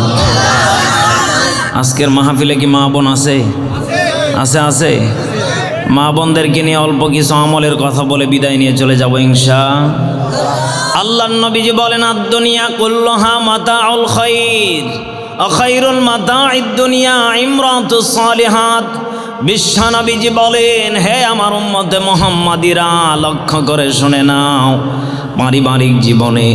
আজকের মাহফিলে কি মা বোন আছে? আছে আছে। মা বোনদেরকে নিয়ে অল্প কিছু আমলের কথা বলে বিদায় নিয়ে চলে যাব ইনশাআল্লাহ। আল্লাহর নবীজি বলেন, আদ-দুনিয়া কুল্লুহা মাতাউল খায়র ওয়া খায়রুল মাতাঈদ দুনিয়া ইমরাতুস সালিহাত। বিশ্বনবীজি বলেন, হে আমার উম্মতে মুহাম্মাদিরা, লক্ষ্য করে শুনে নাও, পারিবারিক জীবনে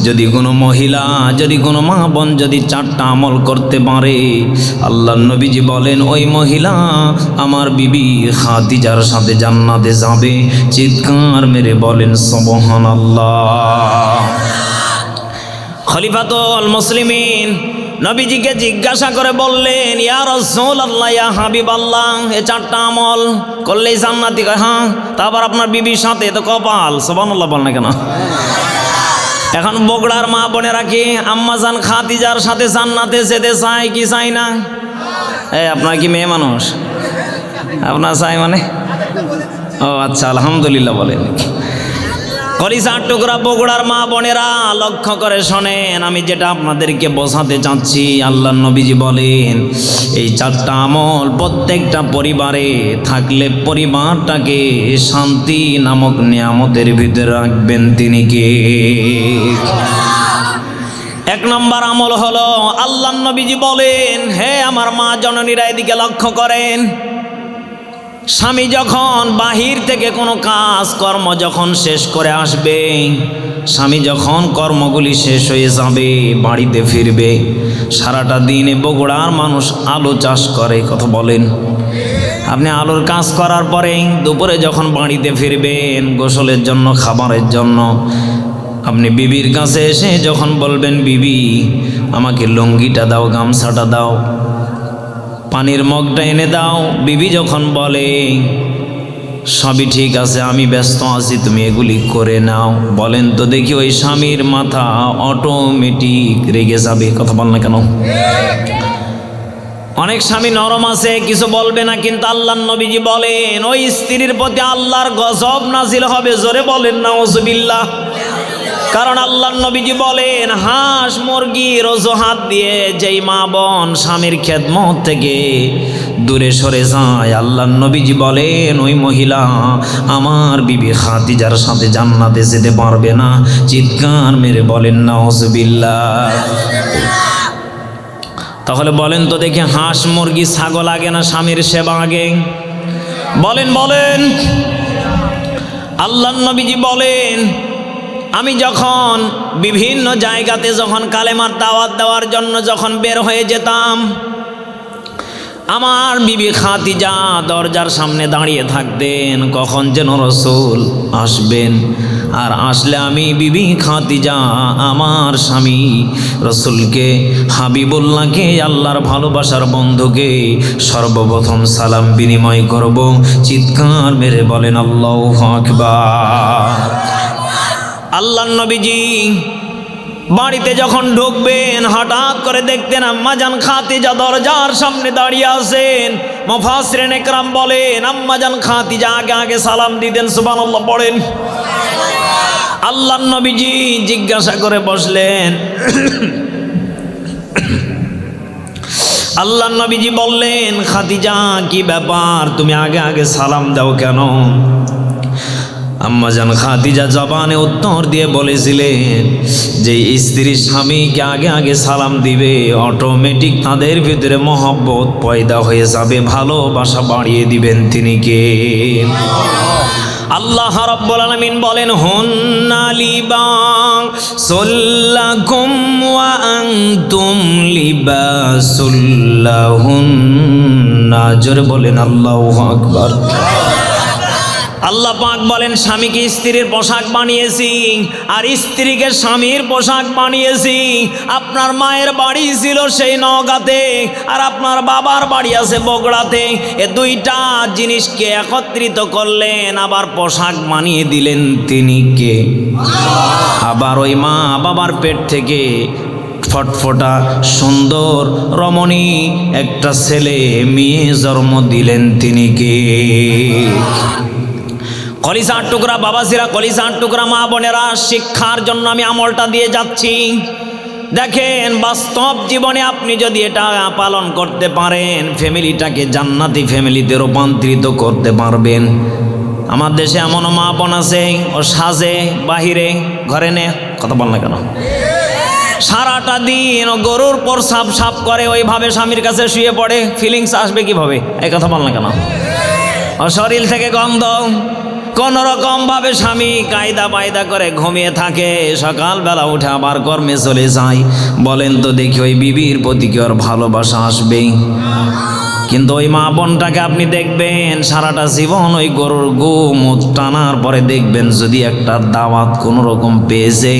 যদি কোনো মহিলা, যদি কোনো মা বোন যদি 4টা আমল করতে পারে, আল্লাহর নবীজি বলেন, ওই মহিলা আমার বিবি খাদিজার সাথে জান্নাতে যাবে। চিৎকার মেরে বলেন সুবহানাল্লাহ। খলিফাতুল মুসলিমিন নবীজিকে জিজ্ঞাসা করে বললেন, ইয়া রাসূলুল্লাহ, ইয়া হাবিবাল্লাহ, এই 4টা আমল করলেই জান্নাতি? হ্যাঁ। তারপর আপনার বিবির সাথে তো কপাল। সুবহানাল্লাহ বল না কেন? এখন বগুড়ার মা বোনেরা কি আম্মাজান খাদিজার সাথে জান্নাতে যেতে চায় কি চায় না? আপনার কি মেয়ে মানুষ? আপনার চাই মানে? ও আচ্ছা, আলহামদুলিল্লাহ বলেন। কলিজার টুকরা বগুড়ার মা বোনেরা, লক্ষ্য করে শোনেন, আমি যেটা আপনাদেরকে বোঝাতে চাচ্ছি, আল্লাহর নবীজি বলেন, এই 4টা আমল প্রত্যেকটা পরিবারে থাকলে পরিবারটাকে শান্তি নামক নিয়ামতের ভিতরে রাখবেন তিনি কে? 1 নম্বর আমল হলো, আল্লাহর নবীজি বলেন, হে আমার মা জননীরা, এদিকে লক্ষ্য করেন, স্বামী যখন বাহির থেকে কোনো কাজ কর্ম যখন শেষ করে আসবে, স্বামী যখন কর্মগুলি শেষ হয়ে যাবে, বাড়িতে ফিরবে, সারাটা দিনে বগুড়ার মানুষ আলু চাষ করে, কথা বলেন। আপনি আলুর কাজ করার পরে দুপুরে যখন বাড়িতে ফিরবেন গোসলের জন্য, খাবারের জন্য, আপনি বিবির কাছে এসে যখন বলবেন, বিবি আমাকে লুঙ্গিটা দাও, গামছাটা দাও, পানির মগটা এনে দাও, বিবি যখন বলে সবই ঠিক আছে, আমি ব্যস্ত আছি, তুমি এগুলি করে নাও, বলেন তো দেখি, ওই স্বামীর মাথা অটোমেটিক রেগে যাবে, কথা বল না কেন? অনেক স্বামী নরম আছে, কিছু বলবে না, কিন্তু আল্লাহর নবীজি বলেন, ওই স্ত্রীর প্রতি আল্লাহর গজব নাজিল হবে। জোরে বলেন নাউজুবিল্লাহ। কারণ আল্লাহর নবীজি বলেন, হাঁস মুরগির অজুহাত দিয়ে যেই মা বোন স্বামীর খেদমত থেকে দূরে সরে যায়, আল্লাহর নবীজি বলেন, ওই মহিলা আমার বিবি খাদিজার সাথে জান্নাতে যেতে পারবে না। চিৎকার মেরে বলেন নাউজুবিল্লাহ। তাহলে বলেন তো দেখি, হাঁস মুরগি ছাগল আগে না স্বামীর সেবা আগে? বলেন বলেন। আল্লাহর নবীজি বলেন, আমি যখন বিভিন্ন জায়গাতে যখন কালেমার দাওয়াত দেওয়ার জন্য যখন বের হয়ে যেতাম, আমার বিবি খাদিজা দরজার সামনে দাঁড়িয়ে থাকতেন, কখন যেন রাসূল আসবেন। আর আসলে আমি বিবি খাদিজা আমার স্বামী রাসূলকে, হাবিবুল্লাহকে, আল্লাহর ভালোবাসার বন্ধুকে সর্বপ্রথম সালাম বিনিময় করব। চিৎকার মেরে বলেন আল্লাহু আকবার। আল্লাহর নবীজি বাড়িতে যখন ঢুকবেন, হঠাৎ করে দেখতেন আম্মাজান খাদিজা দরজার সামনে দাঁড়িয়ে আছেন। মুফাসসিরিন ইকরাম বলেন, আম্মাজান খাদিজা আগে আগে সালাম দিতেন। সুবহানাল্লাহ পড়েন। আল্লাহর নবীজি জিজ্ঞাসা করে বসলেন। আল্লাহর নবীজি বললেন, খাদিজা কি ব্যাপার, তুমি আগে আগে সালাম দাও কেন? আম্মাজান খাদিজা জবানে উত্তর দিয়ে বলেছিলেন যে স্ত্রী স্বামীকে আগে আগে সালাম দিবে, অটোমেটিক তাদের ভিতরে মহব্বত পয়দা হয়ে যাবে, ভালোবাসা বাড়িয়ে দিবেন তিনি কে? আল্লাহ রাব্বুল আলামিন বলেন, হুন্না লিবাসুল লাকুম ওয়া আনতুম লিবাসুল লাহুন্না। জোরে বলেন আল্লাহু আকবার। আল্লাহ পাক বলেন, স্বামীকে স্ত্রীর পোশাক বানিয়েছি আর স্ত্রীকে স্বামীর পোশাক বানিয়েছি। আপনার মায়ের বাড়ি ছিল সেই নওগাঁতে আর আপনার বাবার বাড়ি আছে বগুড়াতে, এ দুইটা জিনিসকে একত্রিত করলেন, আবার পোশাক বানিয়ে দিলেন তিনি কে? আবার ওই মা বাবার পেট থেকে ফটফটা সুন্দর রমণী একটা ছেলে মেয়ে জন্ম দিলেন তিনি কে? কলিজার টুকরা বাবাজিরা, কলিজার টুকরা মা বোনেরা, শিক্ষার জন্য আমি আমলটা দিয়ে যাচ্ছি। দেখেন, বাস্তব জীবনে আপনি যদি এটা পালন করতে পারেন, ফ্যামিলিটাকে জান্নাতি ফ্যামিলিতে রূপান্তরিত করতে পারবেন। আমার দেশে এমন মা বোন আছে, ও সাজে বাহিরে, ঘরে নে, কথা বল না কেন, সারাটা দিন ও গরুর পর সাপ সাপ করে, ওইভাবে স্বামীর কাছে শুয়ে পড়ে, ফিলিংস আসবে কিভাবে? এই কথা বল না কেন? ও শরীর থেকে গন্ধ, কোন রকম ভাবে স্বামী কায়দা বায়দা করে ঘুমিয়ে থাকে, সকালবেলা উঠে আবার কর্মে চলে যায়। বলেন তো দেখি, ওই বিবির প্রতি কি ওর ভালোবাসা আসবে? কিন্তু ওই মা বোনটাকে আপনি দেখবেন সারাটা জীবন ওই গরুর গোমুখ টানার পরে দেখবেন যদি একটা দাওয়াত কোনো রকম পেয়েছে,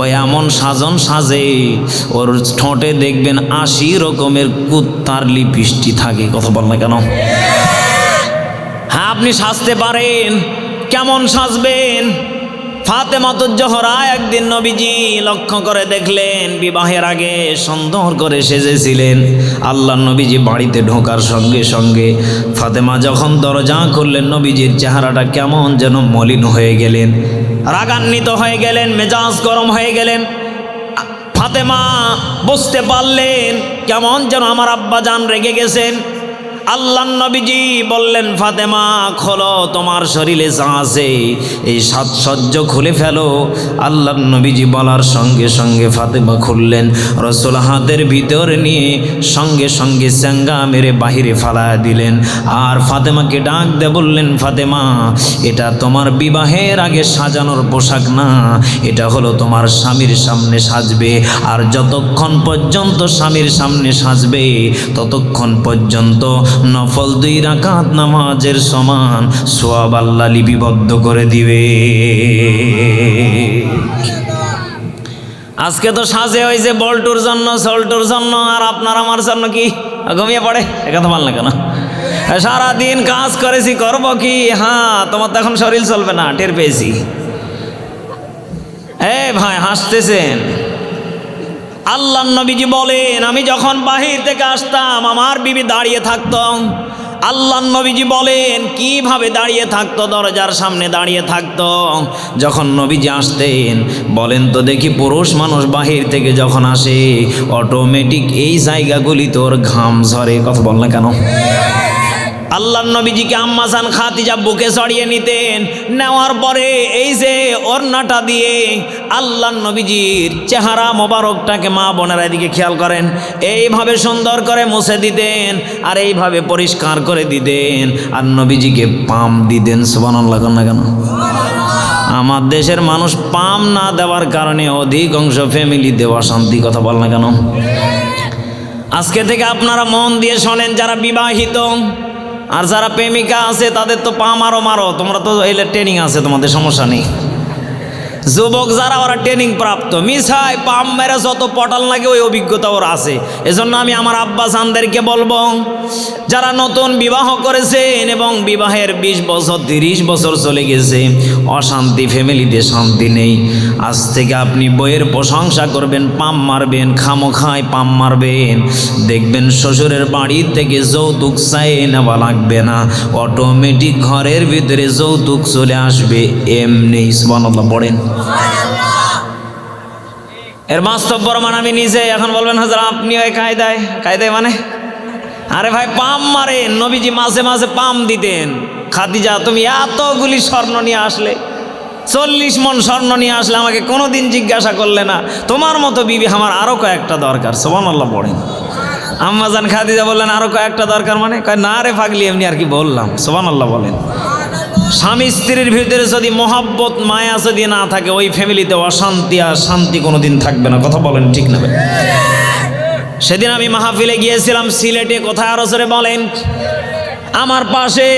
ওই এমন সাজন সাজে, ওর ঠোঁটে দেখবেন 80 রকমের কুত্তার লিপস্টিক থাকে। কথা বল না কেন? হ্যাঁ, আপনি সাজতে পারেন, কেমন সাজবেন? ফাতেমাতুজ জোহরা একদিন নবীজি লক্ষ্য করে দেখলেন, বিবাহের আগে সুন্দর করে সেজেছিলেন। আল্লাহ নবীজি বাড়িতে ঢোকার সঙ্গে সঙ্গে ফাতেমা যখন দরজা করলেন, নবীজির চেহারাটা কেমন যেন মলিন হয়ে গেলেন, রাগান্বিত হয়ে গেলেন, মেজাজ গরম হয়ে গেলেন। ফাতেমা বুঝতে পারলেন কেমন যেন আমার আব্বা জান রেগে গেছেন। আল্লাহ নবীজি বললেন, ফাতেমা খোলো তোমার শরীরে যা আছে, এই সাজসজ্জ খুলে ফেলো। আল্লাহ নবীজি বলার সঙ্গে সঙ্গে ফাতেমা খুললেন। রসুল হাতের ভিতরে নিয়ে সঙ্গে সঙ্গে চেঙ্গা মেরে বাহিরে ফালায়া দিলেন। আর ফাতেমাকে ডাক দিয়ে বললেন, ফাতেমা এটা তোমার বিবাহের আগে সাজানোর পোশাক না, এটা হলো তোমার স্বামীর সামনে সাজবে। আর যতক্ষণ পর্যন্ত স্বামীর সামনে সাজবে ততক্ষণ পর্যন্ত নফল 2 রাকাত নামাজের সমান সওয়াব আল্লাহ লিপিবদ্ধ করে দিবে। আজকে তো সাজে হয়েছে বল্টুর জন্য, সল্টুর জন্য, আর আপনার আমার জন্য কি ঘুমিয়ে পড়ে? একথা বল না কেন? সারাদিন কাজ করেছি, করব কি? হ্যাঁ, তোমার তো এখন শরীর চলবে না, টের পেয়েছি। ভাই হাসতেছেন। আল্লাহ নবীজি বলেন, আমি যখন বাহির থেকে আসতাম আমার বিবি দাঁড়িয়ে থাকতো। আল্লাহ নবীজি বলেন কিভাবে দাঁড়িয়ে থাকতো? দরজার সামনে দাঁড়িয়ে থাকতো। যখন নবীজি আসতেন, বলেন তো দেখি, পুরুষ মানুষ বাহির থেকে যখন আসে অটোমেটিক এই জায়গাগুলি তোর ঘাম ঝরে। কথা বল না কেন? আল্লাহ নবীজিকে আম্মাজান খাদিজা বুকে চড়িয়ে নিতেন, নেওয়ার পরে এই যে ওড়নাটা দিয়ে আল্লাহ নবীজির চেহারা মোবারকটাকে, মা বোনেরা এদিকে খেয়াল করেন, এইভাবে সুন্দর করে মুছে দিতেন আর এইভাবে পরিষ্কার করে দিতেন আর নবীজিকে পাম দিতেন। সুবহানাল্লাহ না কেন? আমার দেশের মানুষ পাম না দেওয়ার কারণে অধিকাংশ ফ্যামিলিতে অশান্তি। কথা বল না কেন? আজকে থেকে আপনারা মন দিয়ে শোনেন, যারা বিবাহিত আর যারা প্রেমিকা আছে তাদের তো পা মারো মারো, তোমরা তো এলে ট্রেনিং আছে, তোমাদের সমস্যা নেই। যুবক যারা, ওরা ট্রেনিং প্রাপ্ত, মিশাই পাম মেরে যত পটাল লাগে ওই অভিজ্ঞতা ওর আছে। এজন্য আমি আমার আব্বা জানদেরকে বলবো, যারা নতুন বিবাহ করেছেন এবং বিবাহের 20 বছর 30 বছর চলে গেছে, অশান্তি, ফ্যামিলিতে শান্তি নেই, আজ থেকে আপনি বইয়ের প্রশংসা করবেন, পাম মারবেন, খামোখায় পাম মারবেন, দেখবেন শ্বশুরের বাড়ি থেকে যৌতুক চাই নেওয়া লাগবে না, অটোমেটিক ঘরের ভিতরে যৌতুক চলে আসবে এমনি। সুবহানাল্লাহ পড়েন। এর বাস্তব প্রমাণ আমি নিজে। এখন বলবেন হাজার আপনি ওই কায়দায়, কায়দায় মানে? আরে ভাই, পাম মারেন। নবীজি মাঝে মাঝে পাম দিতেন। খাদিজা তুমি এতগুলি স্বর্ণ নিয়ে আসলে, 40 মণ স্বর্ণ নিয়ে আসলে আমাকে কোনোদিন জিজ্ঞাসা করলে না তোমার মতো বিবি আমার আরও কয়েকটা দরকার। সুবহানাল্লাহ পড়েন। আম্মাজান খাদিজা বললেন আরও কয়েকটা দরকার মানে? কয় না রে পাগলি, এমনি আর কি বললাম। সুবহানাল্লাহ বলেন। স্বামী স্ত্রীর ভিতরে যদি মহব্বত মায়া যদি না থাকে, ওই ফ্যামিলিতে অশান্তি আর শান্তি কোনোদিন থাকবে না। কথা বলেন ঠিক না? সেদিন আমি মাহফিলে গিয়েছিলাম সিলেটে। কোথায় আরো জোরে বলেন? আমার পাশে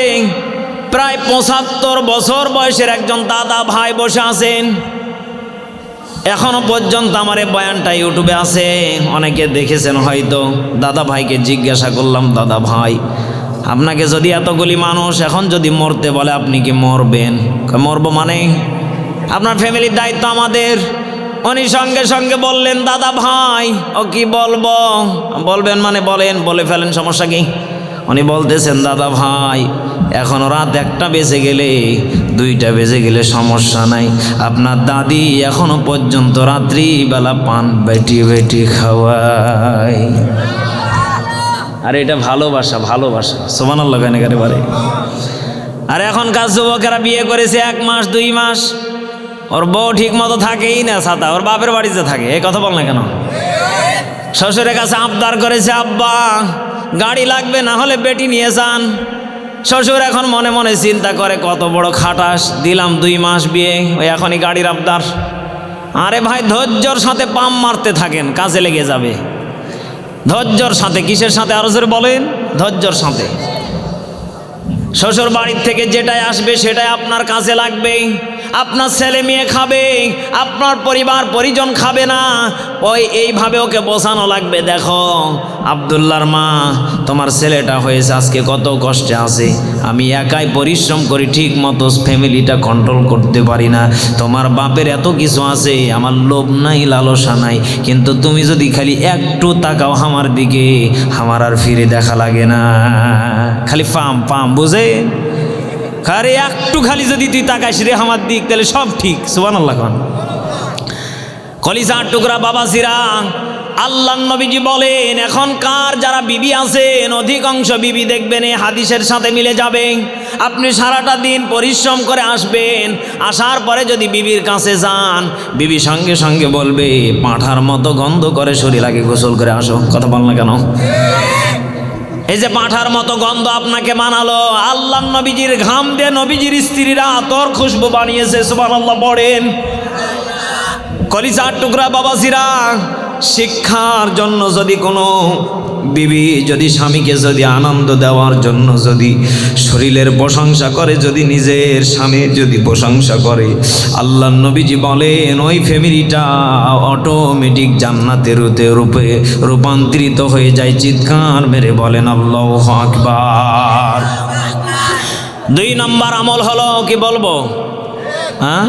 প্রায় 75 বছর বয়সের একজন দাদা ভাই বসে আছেন। এখনো পর্যন্ত আমার এই বয়ানটা ইউটিউবে আছে, অনেকে দেখেছেন হয়তো। দাদা ভাইকে জিজ্ঞাসা করলাম, দাদা ভাই আপনাকে যদি এতগুলি মানুষ এখন যদি মরতে বলে আপনি কি মরবেন? মরবো মানে আপনার ফ্যামিলির দায়িত্ব আমাদের। উনি সঙ্গে সঙ্গে বললেন, দাদা ভাই ও কি বলবো? বলবেন মানে বলেন, বলে ফেলেন, সমস্যা কি? উনি বলতেছেন, দাদা ভাই এখনো রাত 1টা বেজে গেলে 2টা বেজে গেলে সমস্যা নাই, আপনার দাদি এখনো পর্যন্ত রাত্রিবেলা পান বেটি বেটি খাওয়ায়। আর এটা ভালোবাসা, ভালোবাসা। সুবহানাল্লাহ কেন করে পারে? আর এখনকার যুবকেরা বিয়ে করেছে 1 মাস 2 মাস, ওর বউ ঠিক মতো থাকেই না, ছাতা ওর বাপের বাড়িতে থাকে। এই কথা বল না কেন? শ্বশুরের কাছে আবদার করেছে, আব্বা গাড়ি লাগবে, না হলে বেটি নিয়ে যান। শ্বশুর এখন মনে মনে চিন্তা করে, কত বড় খাটাস, দিলাম 2 মাস বিয়ে, ওই এখনই গাড়ির আবদার। আরে ভাই ধৈর্যর সাথে পাম মারতে থাকেন, কাজে লেগে যাবে। ধৈর্যর সাথে, কিসের সাথে আরো জোরে বলেন? ধৈর্যর সাথে। শ্বশুর বাড়ির থেকে যেটাই আসবে সেটাই আপনার কাজে লাগবে। আপনার ছেলে মেয়ে খাবে, আপনার পরিবার পরিজন খাবে না। ওই এইভাবে ওকে বোঝানো লাগবে, দেখো আব্দুল্লাহর মা তোমার ছেলেটা হয়েছে আজকে কত কষ্টে আছে, আমি একাই পরিশ্রম করি, ঠিক মতো ফ্যামিলিটা কন্ট্রোল করতে পারি না। তোমার বাপের এত কিছু আছে, আমার লোভ নাই লালসা নাই, কিন্তু তুমি যদি খালি একটু তাকাও আমার দিকে, আমার আর ফিরে দেখা লাগে না। খালি পাম পাম, বুঝে? আরে একটু খালি যদি তুই তাকাইস রে আমার দিক, তাহলে সব ঠিক। সুবহানাল্লাহ খান। কলিজার টুকরা বাবাজিরা, আল্লাহর নবীজি বলেন, এখনকার যারা বিবি আছেন অধিকাংশ বিবি দেখবেন এই হাদিসের সাথে মিলে যাবে। আপনি সারাটা দিন পরিশ্রম করে আসবেন, আসার পরে যদি বিবির কাছে যান, বিবি সঙ্গে সঙ্গে বলবে পাঁঠার মতো গন্ধ করে, শরীর আগে গোসল করে আসো। কথা বল না কেন? এই যে পাঁঠার মতো গন্ধ আপনাকে বানালো, আল্লাহর নবীজির ঘাম দিয়ে নবীজির স্ত্রীরা আতর খুশবু বানিয়েছে। সুবহানাল্লাহ পড়েন। কলিজার টুকরা বাবাজিরা, শিক্ষার জন্য যদি কোনো বিবি যদি স্বামীকে যদি আনন্দ দেওয়ার জন্য যদি শরীরের প্রশংসা করে, যদি নিজের স্বামীর যদি প্রশংসা করে, আল্লাহর নবীজি বলেন ওই ফ্যামিলিটা অটোমেটিক জান্নাতের রূপে রূপান্তরিত হয়ে যায়। চিৎকার মেরে বলেন আল্লাহু আকবার। 2 নম্বর আমল হলো, কি বলবো? হ্যাঁ,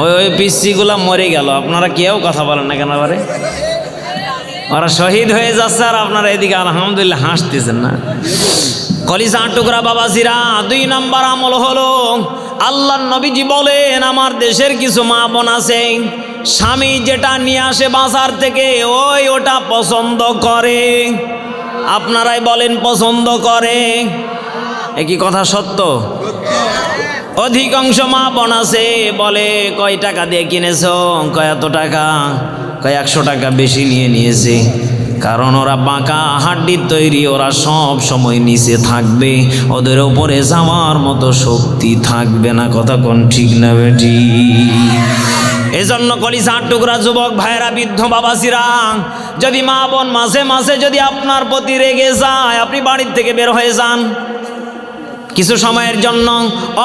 ওই পিসিগুলা মরে গেল, আপনারা কেউ কথা বলেন না কেন? বারে ওরা শহীদ হয়ে যাচ্ছে আর আপনারা এদিকে আলহামদুলিল্লাহ হাসতেছেন না। কলিজার টুকরা বাবাজিরা, 2 নম্বর আমল হলো, আল্লাহর নবীজি বলেন আমার দেশের কিছু মা বোন আছে, স্বামী যেটা নিয়ে আসে বাজার থেকে ওটা পছন্দ করে। আপনারাই বলেন পছন্দ করে। একই কথা সত্য? অধিকাংশ মা বোন আছে বলে, কয় টাকা দিয়ে কিনেছো? কয় এত টাকা। কয় 100 টাকা বেশি নিয়েছে। কারণ ওরা বাঁকা হাড্ডির তৈরি, ওরা সব সময় নিচে থাকবে, ওদের উপরে যাওয়ার মতো শক্তি থাকবে না। কথা কোন ঠিক না বেটি? এজন্য কলিজার টুকরা যুবক ভাইরা, বৃদ্ধ বাবাজিরা, যদি মা বোন মাঝে মাঝে যদি আপনার প্রতি রেগে যায়, আপনি বাড়ির থেকে বের হয়ে যান কিছু সময়ের জন্য,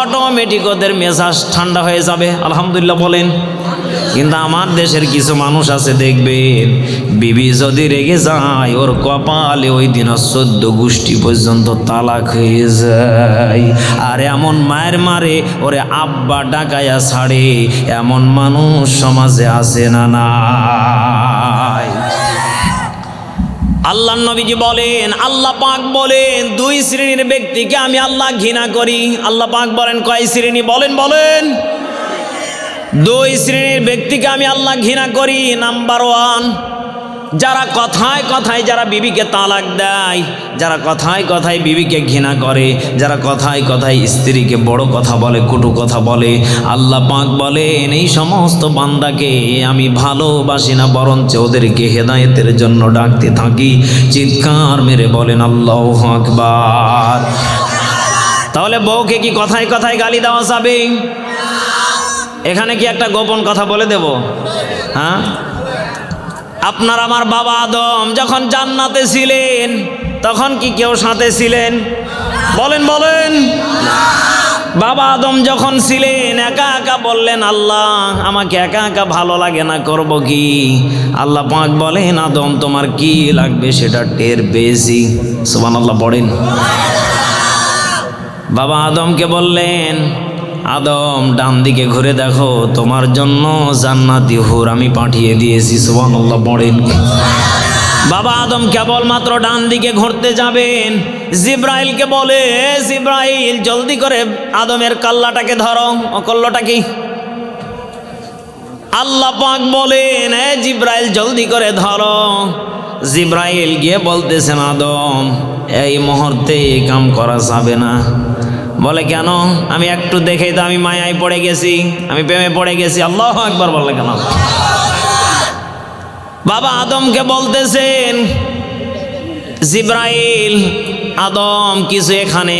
অটোমেটিক ওদের মেজাজ ঠান্ডা হয়ে যাবে। আলহামদুলিল্লাহ বলেন। কিন্তু আমার দেশের কিছু মানুষ আছে দেখবেন, বিবি যদি রেগে যায়, ওর কপালে ওই দিন 14 গোষ্ঠী পর্যন্ত তালাক হয়ে যায়। আর এমন মায়ের মারে ওরে আব্বা ডাকায়া ছাড়ে, এমন মানুষ সমাজে আছে না নাই? আল্লাহর নবীজি বলেন, আল্লাহ পাক বলেন 2 শ্রেণীর ব্যক্তিকে আমি আল্লাহ ঘৃণা করি। আল্লাহ পাক বলেন কয় শ্রেণী? বলেন বলেন। 2 শ্রেণীর ব্যক্তিকে আমি আল্লাহ ঘৃণা করি। নাম্বার 1, যারা কথায় কথায় যারা বিবিকে তালাক দেয়, যারা কথায় কথায় বিবিকে ঘৃণা করে, যারা কথায় কথায় স্ত্রীকে বড় কথা বলে, কটু কথা বলে, আল্লাহ পাক বলেন এই সমস্ত বান্দাকে আমি ভালোবাসি না, বরঞ্চ ওদেরকে হেদায়েতের জন্য ডাকতে থাকি। চিৎকার মেরে বলেন আল্লাহু আকবার। তাহলে বউকে কি কথায় কথায় গালি দেওয়া যাবে? এখানে কি একটা গোপন কথা বলে দেব? হ্যাঁ, আপনার আমার বাবা আদম যখন জান্নাতে ছিলেন তখন কি কেউ সাথে ছিলেন? বলেন বলেন। বাবা আদম যখন ছিলেন একা একা বললেন আল্লাহ আমাকে একা একা ভালো লাগে না, করব কি? আল্লাহ পাক বলেন আদম তোমার কি লাগবে সেটা টের পেয়েছি। সুবহানাল্লাহ পড়েন। বাবা আদমকে বললেন আদম ডান দিকে ঘুরে দেখো, তোমার জন্য জান্নাতি হুর আমি পাঠিয়ে দিয়েছি। সুবহানাল্লাহ পড়েন। বাবা আদম কেবলমাত্র ডান দিকে ঘুরতে যাবেন, জিব্রাইলকে বলে জিব্রাইল জলদি করে আদমের কাল্লাটাকে ধরো। ও কল্লটা কি? আল্লাহ পাক বলেন এ জিব্রাইল জলদি করে ধরো। জিব্রাইল গিয়ে বলতেছেন আদম এই মুহূর্তে এই কাম করা যাবে না। বলে কেন? আমি একটু দেখেই তো আমি মায়ায় পড়ে গেছি, আমি প্রেমে পড়ে গেছি। আল্লাহু আকবার বলে কেন? বাবা আদমকে বলতেছেন জিব্রাইল আদম কিছু এখানে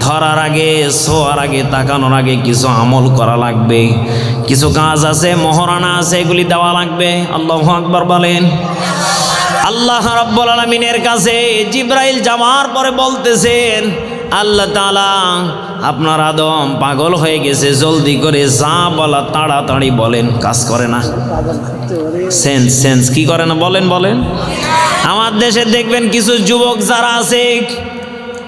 ধরার আগে, ছোঁয়ার আগে, তাকানোর আগে কিছু আমল করা লাগবে, কিছু কাজ আছে, মোহরানা আছে, এগুলি দেওয়া লাগবে। আল্লাহু আকবার বলেন। আল্লাহ রাব্বুল আলামিনের কাছে জিব্রাইল যাওয়ার পরে বলতেছেন আল্লাহ তাআলা আপনার আদম পাগল হয়ে গেছে, জলদি করে যা বলা তাড়াতাড়ি বলেন। কাজ করে না, সেন্স কি করে না? বলেন বলেন। আমার দেশে দেখবেন কিছু যুবক যারা আছে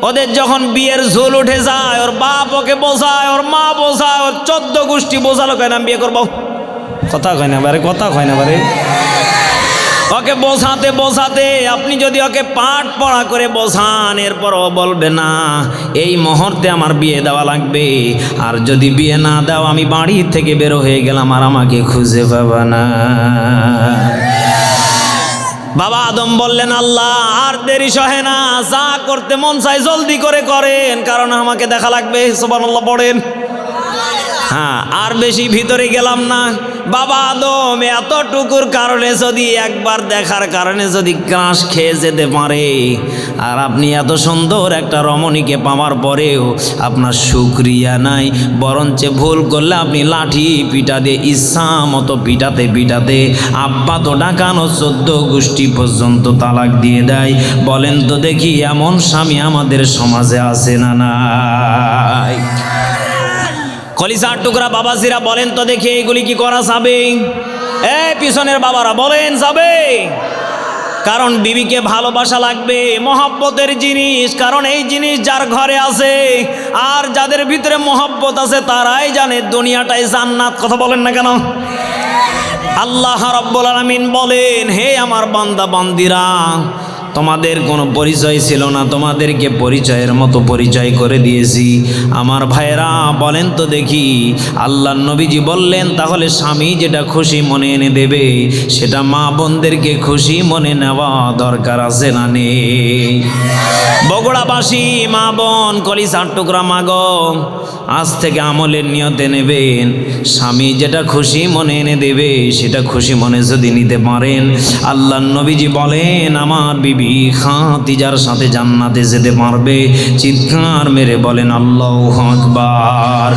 ওদের যখন বিয়ের ঝুল উঠে যায়, ওর বাপ ওকে বোঝায়, ওর মা বোঝায়, ওর 14 গোষ্ঠী বোঝালো কয় না বিয়ে করবো। কথা কয় না বারে, কথা কয় না বারে। ওকে বোঝাতে বোঝাতে আপনি যদি ওকে পাঠ পড়া করে বোঝান, এরপরও বলবে না এই মুহূর্তে আমার বিয়ে দেওয়া লাগবে, আর যদি বিয়ে না দাও আমি বাড়ি থেকে বের হয়ে গেলাম আর আমাকে খুঁজে পাবা না। বাবা আদম বললেন আল্লাহ আর দেরি সহে না, যা করতে মন চাই জলদি করে করেন, কারণ আমাকে দেখা লাগবে। সুবহানাল্লাহ পড়েন। হ্যাঁ, আর বেশি ভিতরে গেলাম না। বাবা আদম এতটুকুর কারণে যদি একবার দেখার কারণে যদি ক্রাশ খেয়ে যেতে পারে, আর আপনি এত সুন্দর একটা রমণীকে পাওয়ার পরেও আপনার শুকরিয়া নাই, বরঞ্চ ভুল করলে আপনি লাঠি পিটা দিয়ে ইচ্ছা মতো পিটাতে পিটাতে আব্বা তো ডাকানো 14 গোষ্ঠী পর্যন্ত তালাক দিয়ে দেয়। বলেন তো দেখি এমন স্বামী আমাদের সমাজে আছে না নাই? কলিজার টুকরা বাবাজিরা বলেন তো দেখি এইগুলি কি করা যাবে? এই পিছনের বাবারা বলেন যাবে? কারণ বিবিকে ভালোবাসা লাগবে, মহব্বতের জিনিস। কারণ এই জিনিস যার ঘরে আছে আর যাদের ভিতরে মহব্বত আছে তারাই জানে দুনিয়াটাই জান্নাত। কথা বলেন না কেন? আল্লাহ রাব্বুল আলামিন বলেন হে আমার বান্দা বান্দিরা, তোমাদের কোনো পরিচয় ছিল না, তোমাদেরকে পরিচয়ের মতো পরিচয় করে দিয়েছি। আমার ভাইরা বলেন তো দেখি, আল্লাহর নবীজি বললেন তাহলে স্বামী যেটা খুশি মনে এনে দেবে সেটা মা বোনদেরকে খুশি মনে নেওয়া দরকার আছে না নেই? বগুড়াবাসী মা বোন, কলিজার টুকরা মাগো, আজ থেকে আমলের নিয়তে নেবেন, স্বামী যেটা খুশি মনে এনে দেবে সেটা খুশি মনে যদি নিতে পারেন, আল্লাহর নবীজি বলেন আমার বিবি খাদিজার সাথে জান্নাতে যেতে পারবে। চিৎকার মেরে বলেন আল্লাহু আকবার।